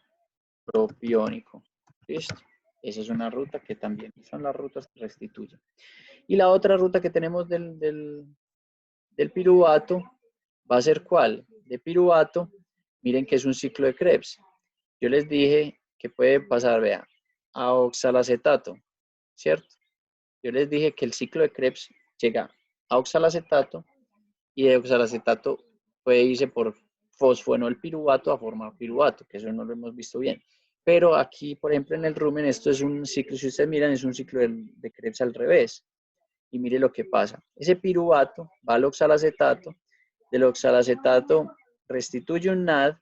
propiónico. ¿Listo? Esa es una ruta que también son las rutas que restituyen. Y la otra ruta que tenemos del piruvato va a ser ¿cuál? De piruvato, miren que es un ciclo de Krebs. Yo les dije que puede pasar, vea, a oxalacetato, ¿cierto? Yo les dije que el ciclo de Krebs llega a oxalacetato y de oxalacetato puede irse por fosfoenol piruvato a formar piruvato, que eso no lo hemos visto bien. Pero aquí, por ejemplo, en el rumen, esto es un ciclo, si ustedes miran, es un ciclo de Krebs al revés. Y mire lo que pasa. Ese piruvato va al oxalacetato, del oxalacetato restituye un NAD,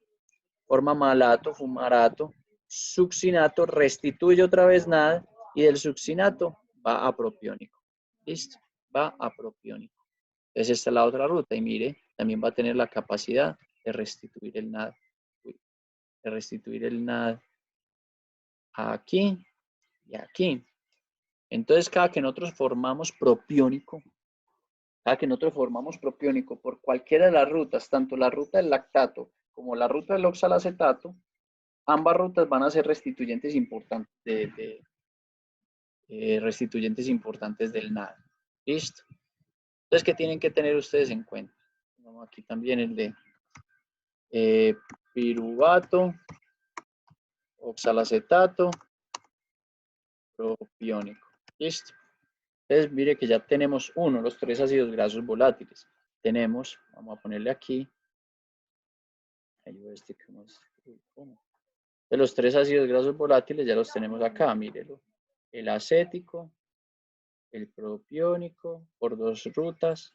forma malato, fumarato, succinato, restituye otra vez NAD y del succinato va a propiónico. ¿Listo? Va a propiónico. Entonces esta es la otra ruta y mire, también va a tener la capacidad de restituir el NAD. De restituir el NAD aquí y aquí. Entonces cada que nosotros formamos propiónico, por cualquiera de las rutas, tanto la ruta del lactato como la ruta del oxalacetato, ambas rutas van a ser restituyentes importantes, restituyentes importantes del NAD. ¿Listo? Entonces, ¿qué tienen que tener ustedes en cuenta? Vamos aquí también el de piruvato, oxalacetato, propiónico. ¿Listo? Entonces, mire que ya tenemos los 3 ácidos grasos volátiles. Tenemos, vamos a ponerle aquí, de los 3 ácidos grasos volátiles ya los tenemos acá, mírelo. El acético, el propiónico, por 2 rutas,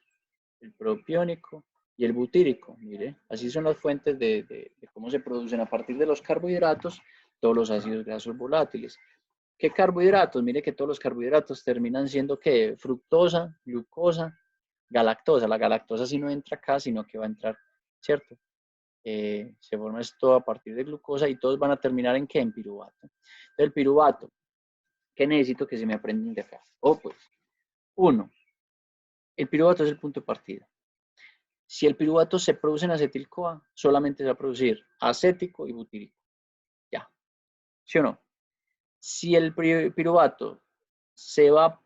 el propiónico y el butírico. Mire, así son las fuentes de cómo se producen a partir de los carbohidratos todos los ácidos grasos volátiles. ¿Qué carbohidratos? Mire que todos los carbohidratos terminan siendo ¿qué? Fructosa, glucosa, galactosa. La galactosa sí no entra acá, sino que va a entrar, ¿cierto? Se forma esto a partir de glucosa y todos van a terminar en ¿qué? En piruvato. Entonces, el piruvato, ¿qué necesito que se me aprendan de acá? Pues, 1. El piruvato es el punto de partida. Si el piruvato se produce en acetil-CoA, solamente se va a producir acético y butírico. Ya. ¿Sí o no? Si el piruvato se va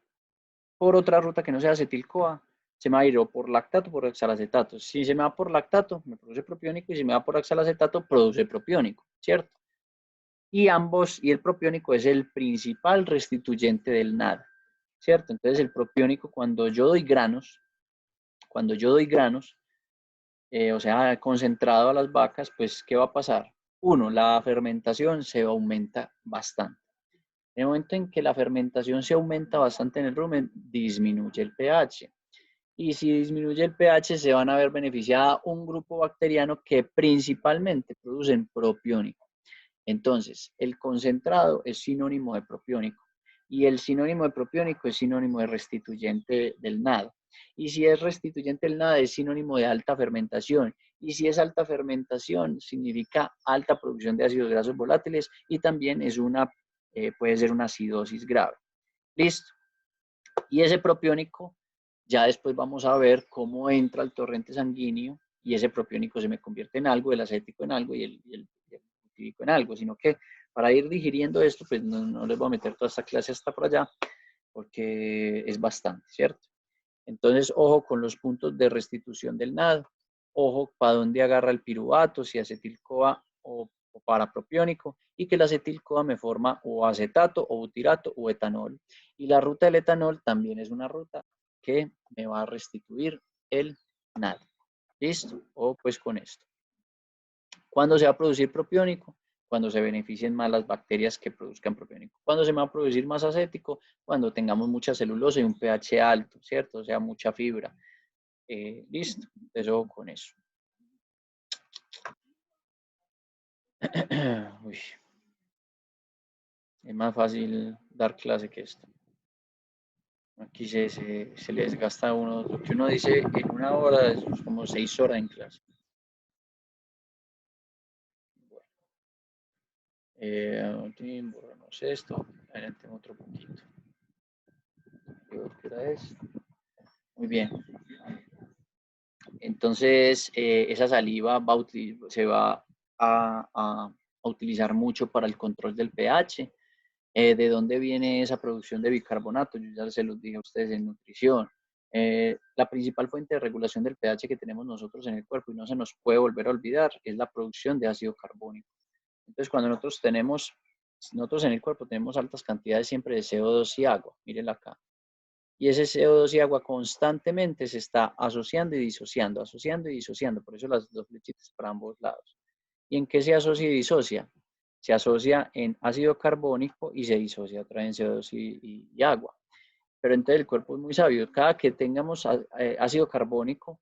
por otra ruta que no sea acetil-CoA, se me va a ir o por lactato o por oxalacetato. Si se me va por lactato, me produce propiónico, y si me va por oxalacetato, produce propiónico, ¿cierto? Y el propiónico es el principal restituyente del NAD, ¿cierto? Entonces el propiónico, cuando yo doy granos, o sea, concentrado a las vacas, pues, ¿qué va a pasar? 1, la fermentación se aumenta bastante. En el momento en que la fermentación se aumenta bastante en el rumen, disminuye el pH. Y si disminuye el pH, se van a ver beneficiada un grupo bacteriano que principalmente producen propiónico. Entonces, el concentrado es sinónimo de propiónico y el sinónimo de propiónico es sinónimo de restituyente del NAD. Y si es restituyente del NAD es sinónimo de alta fermentación. Y si es alta fermentación, significa alta producción de ácidos grasos volátiles y también es puede ser una acidosis grave. Listo. Y ese propiónico, ya después vamos a ver cómo entra al torrente sanguíneo y ese propiónico se me convierte en algo, el acético en algo y el butírico en algo, sino que para ir digiriendo esto, pues no les voy a meter toda esta clase hasta por allá, porque es bastante, ¿cierto? Entonces, ojo con los puntos de restitución del NAD, ojo para dónde agarra el piruvato, si acetil-CoA o parapropiónico, y que el acetil-CoA me forma o acetato o butirato o etanol. Y la ruta del etanol también es una ruta que me va a restituir el NAD. ¿Listo? Pues con esto. ¿Cuándo se va a producir propiónico? cuando se beneficien más las bacterias que produzcan propiónico. ¿Cuándo se va a producir más acético? Cuando tengamos mucha celulosa y un pH alto, ¿cierto? O sea, mucha fibra. Listo, eso con eso. Uy, es más fácil dar clase que esto. Aquí se le desgasta a uno, lo que uno dice en una hora es como 6 horas en clase. Borramos esto, adelante otro poquito. ¿Qué hora es? Muy bien. Entonces, esa saliva se va a utilizar mucho para el control del pH. ¿De dónde viene esa producción de bicarbonato? Yo ya se los dije a ustedes en nutrición. La principal fuente de regulación del pH que tenemos nosotros en el cuerpo, y no se nos puede volver a olvidar, es la producción de ácido carbónico. Entonces, cuando nosotros en el cuerpo tenemos altas cantidades siempre de CO2 y agua, mírenla acá. Y ese CO2 y agua constantemente se está asociando y disociando. Por eso las dos flechitas para ambos lados. ¿Y en qué se asocia y disocia? Se asocia en ácido carbónico y se disocia otra vez en CO2 y agua. Pero entonces el cuerpo es muy sabio. Cada que tengamos ácido carbónico,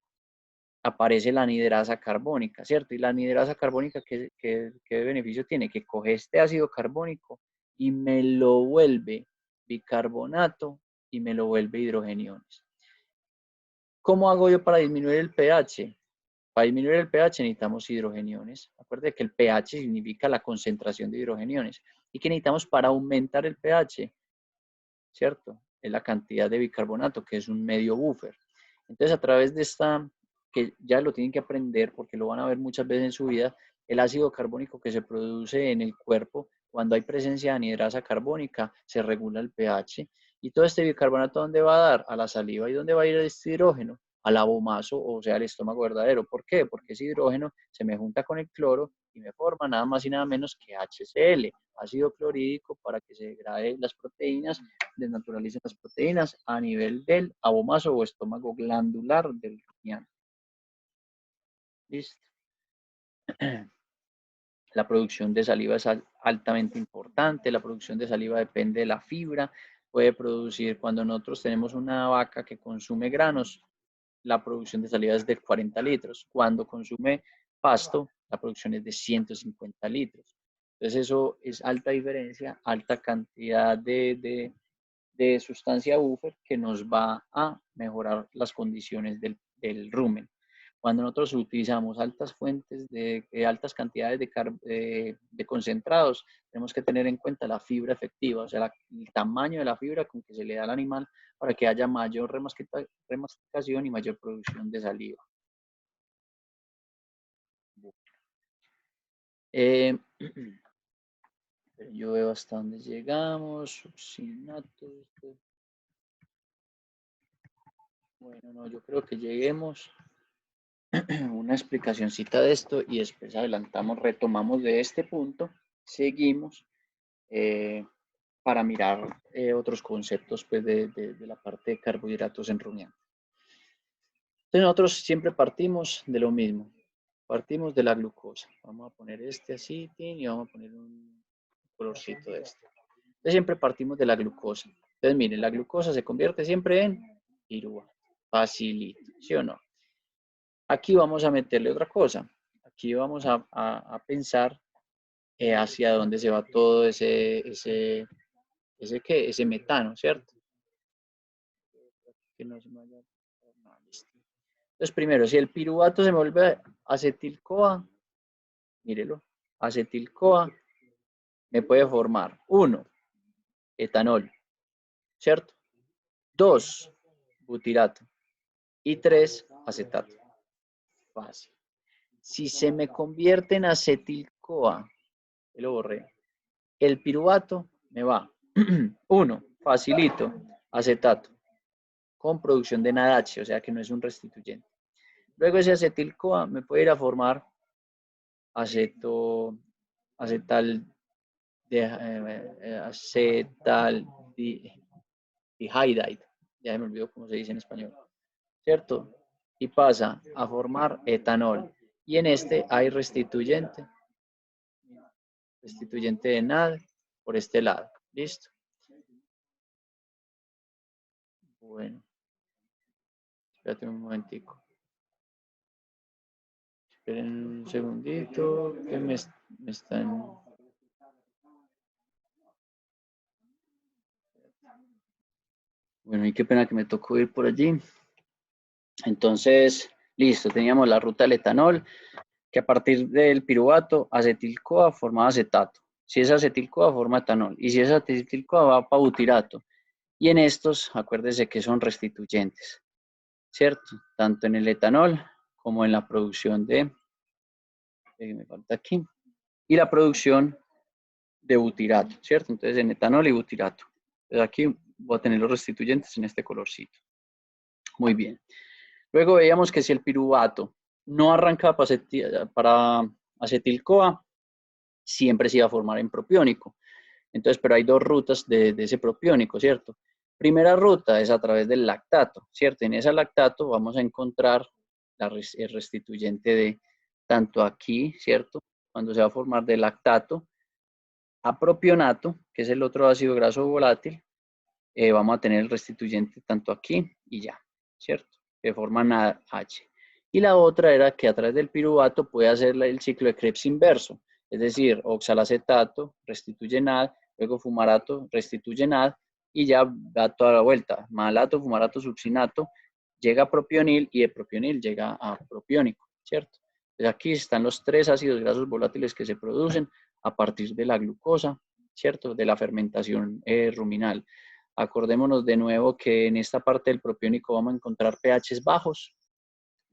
aparece la anidrasa carbónica, ¿cierto? Y la anidrasa carbónica, ¿qué beneficio tiene? Que coge este ácido carbónico y me lo vuelve bicarbonato y me lo vuelve hidrogeniones. ¿Cómo hago yo para disminuir el pH? Para disminuir el pH necesitamos hidrogeniones. Acuérdense que el pH significa la concentración de hidrogeniones. ¿Y qué necesitamos para aumentar el pH? ¿Cierto? Es la cantidad de bicarbonato, que es un medio buffer. Entonces, a través de esta, que ya lo tienen que aprender porque lo van a ver muchas veces en su vida, el ácido carbónico que se produce en el cuerpo cuando hay presencia de anidrasa carbónica, se regula el pH. Y todo este bicarbonato, ¿dónde va a dar? A la saliva. ¿Y dónde va a ir este hidrógeno? Al abomazo, o sea, al estómago verdadero. ¿Por qué? Porque ese hidrógeno se me junta con el cloro y me forma nada más y nada menos que HCl, ácido clorhídrico, para que se degrade las proteínas, desnaturalicen las proteínas a nivel del abomazo o estómago glandular del rumiante. ¿Listo? La producción de saliva es altamente importante. La producción de saliva depende de la fibra. Puede producir, cuando nosotros tenemos una vaca que consume granos, la producción de saliva es de 40 litros. Cuando consume pasto, la producción es de 150 litros. Entonces eso es alta diferencia, alta cantidad de sustancia buffer que nos va a mejorar las condiciones del rumen. Cuando nosotros utilizamos altas fuentes altas cantidades de concentrados, tenemos que tener en cuenta la fibra efectiva, o sea, el tamaño de la fibra con que se le da al animal para que haya mayor remasticación y mayor producción de saliva. Yo veo hasta dónde llegamos. Succinato. Bueno, no, yo creo que lleguemos una explicacioncita de esto y después adelantamos, retomamos de este punto, seguimos para mirar otros conceptos pues, de la parte de carbohidratos en rumiante. Entonces nosotros siempre partimos de lo mismo, partimos de la glucosa. Vamos a poner este así y vamos a poner un colorcito de este. Entonces siempre partimos de la glucosa. Entonces miren, la glucosa se convierte siempre en piruvato. Facilito, ¿sí o no? Aquí vamos a meterle otra cosa. Aquí vamos a pensar hacia dónde se va todo ese metano, ¿cierto? Que no se me vaya. No, entonces, primero, si el piruvato se me vuelve acetil-CoA, mírelo, acetil-CoA me puede formar, 1, etanol, ¿cierto? 2, butirato. Y 3, acetato. Fácil. Si se me convierte en acetil-CoA, lo borré, el piruvato me va, 1, facilito, acetato, con producción de NADH, o sea que no es un restituyente. Luego ese acetil-CoA me puede ir a formar acetal dihydride, ya me olvidó cómo se dice en español, ¿cierto? Y pasa a formar etanol. Y en este hay restituyente. restituyente de NAD por este lado. ¿Listo? Bueno, espérate un momentico. Esperen un segundito que me están... Bueno, y qué pena que me tocó ir por allí. Entonces, listo, teníamos la ruta del etanol, que a partir del piruvato, acetil-CoA forma acetato. Si es acetil-CoA, forma etanol. Y si es acetil-CoA, va para butirato. Y en estos, acuérdense que son restituyentes, ¿cierto? Tanto en el etanol como en la producción me falta aquí, y la producción de butirato, ¿cierto? Entonces, en etanol y butirato. Entonces, aquí voy a tener los restituyentes en este colorcito. Muy bien. Luego veíamos que si el piruvato no arranca para acetil-CoA, siempre se iba a formar en propiónico. Entonces, pero hay dos rutas de ese propiónico, ¿cierto? Primera ruta es a través del lactato, ¿cierto? En ese lactato vamos a encontrar el restituyente de tanto aquí, ¿cierto? Cuando se va a formar de lactato a propionato, que es el otro ácido graso volátil, vamos a tener el restituyente tanto aquí y ya, ¿cierto? Que forman H. Y la otra era que a través del piruvato puede hacer el ciclo de Krebs inverso, es decir, oxalacetato restituye NAD, luego fumarato restituye NAD y ya da toda la vuelta. Malato, fumarato, succinato, llega a propionil y de propionil llega a propiónico, ¿cierto? Entonces aquí están los tres ácidos grasos volátiles que se producen a partir de la glucosa, ¿cierto? De la fermentación ruminal. Acordémonos de nuevo que en esta parte del propiónico vamos a encontrar pHs bajos,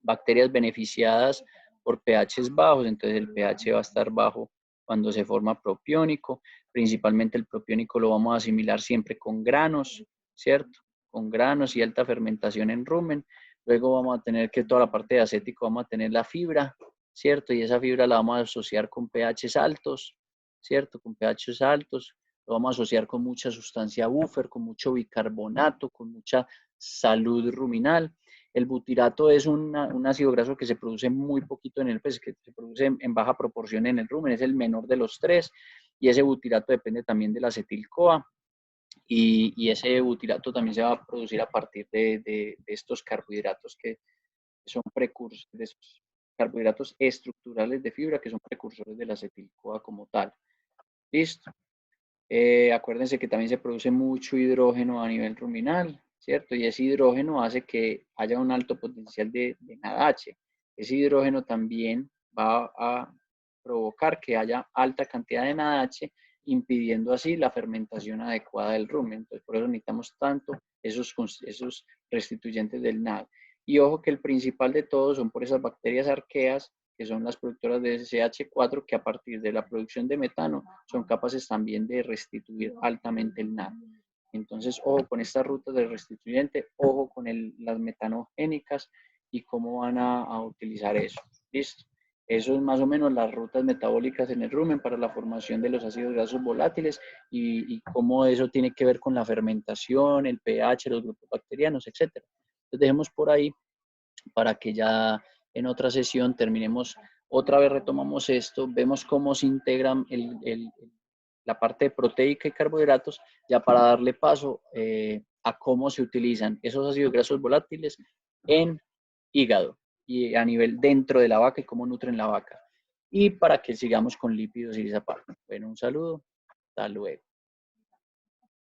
bacterias beneficiadas por pHs bajos, entonces el pH va a estar bajo cuando se forma propiónico, principalmente el propiónico lo vamos a asimilar siempre con granos, ¿cierto? Con granos y alta fermentación en rumen. Luego vamos a tener que toda la parte de acético vamos a tener la fibra, ¿cierto? Y esa fibra la vamos a asociar con pHs altos, ¿cierto? Con pHs altos. Lo vamos a asociar con mucha sustancia buffer, con mucho bicarbonato, con mucha salud ruminal. El butirato es un ácido graso que se produce muy poquito en el pez, que se produce en baja proporción en el rumen, es el menor de los tres, y ese butirato depende también del acetil-CoA, y ese butirato también se va a producir a partir de estos carbohidratos que son precursores, de esos carbohidratos estructurales de fibra que son precursores del acetil-CoA como tal. Listo. Acuérdense que también se produce mucho hidrógeno a nivel ruminal, ¿cierto? Y ese hidrógeno hace que haya un alto potencial de NADH. Ese hidrógeno también va a provocar que haya alta cantidad de NADH, impidiendo así la fermentación adecuada del rumen. Entonces, por eso necesitamos tanto esos restituyentes del NAD. Y ojo que el principal de todos son por esas bacterias arqueas que son las productoras de CH4, que a partir de la producción de metano son capaces también de restituir altamente el NAD. Entonces, ojo con estas rutas de restituyente, ojo con las metanogénicas y cómo van a utilizar eso. ¿Listo? Eso es más o menos las rutas metabólicas en el rumen para la formación de los ácidos grasos volátiles y cómo eso tiene que ver con la fermentación, el pH, los grupos bacterianos, etc. Entonces, dejemos por ahí para que ya en otra sesión terminemos, otra vez retomamos esto, vemos cómo se integran la parte proteica y carbohidratos, ya para darle paso a cómo se utilizan esos ácidos grasos volátiles en hígado y a nivel dentro de la vaca y cómo nutren la vaca. Y para que sigamos con lípidos y esa parte. Bueno, un saludo, hasta luego.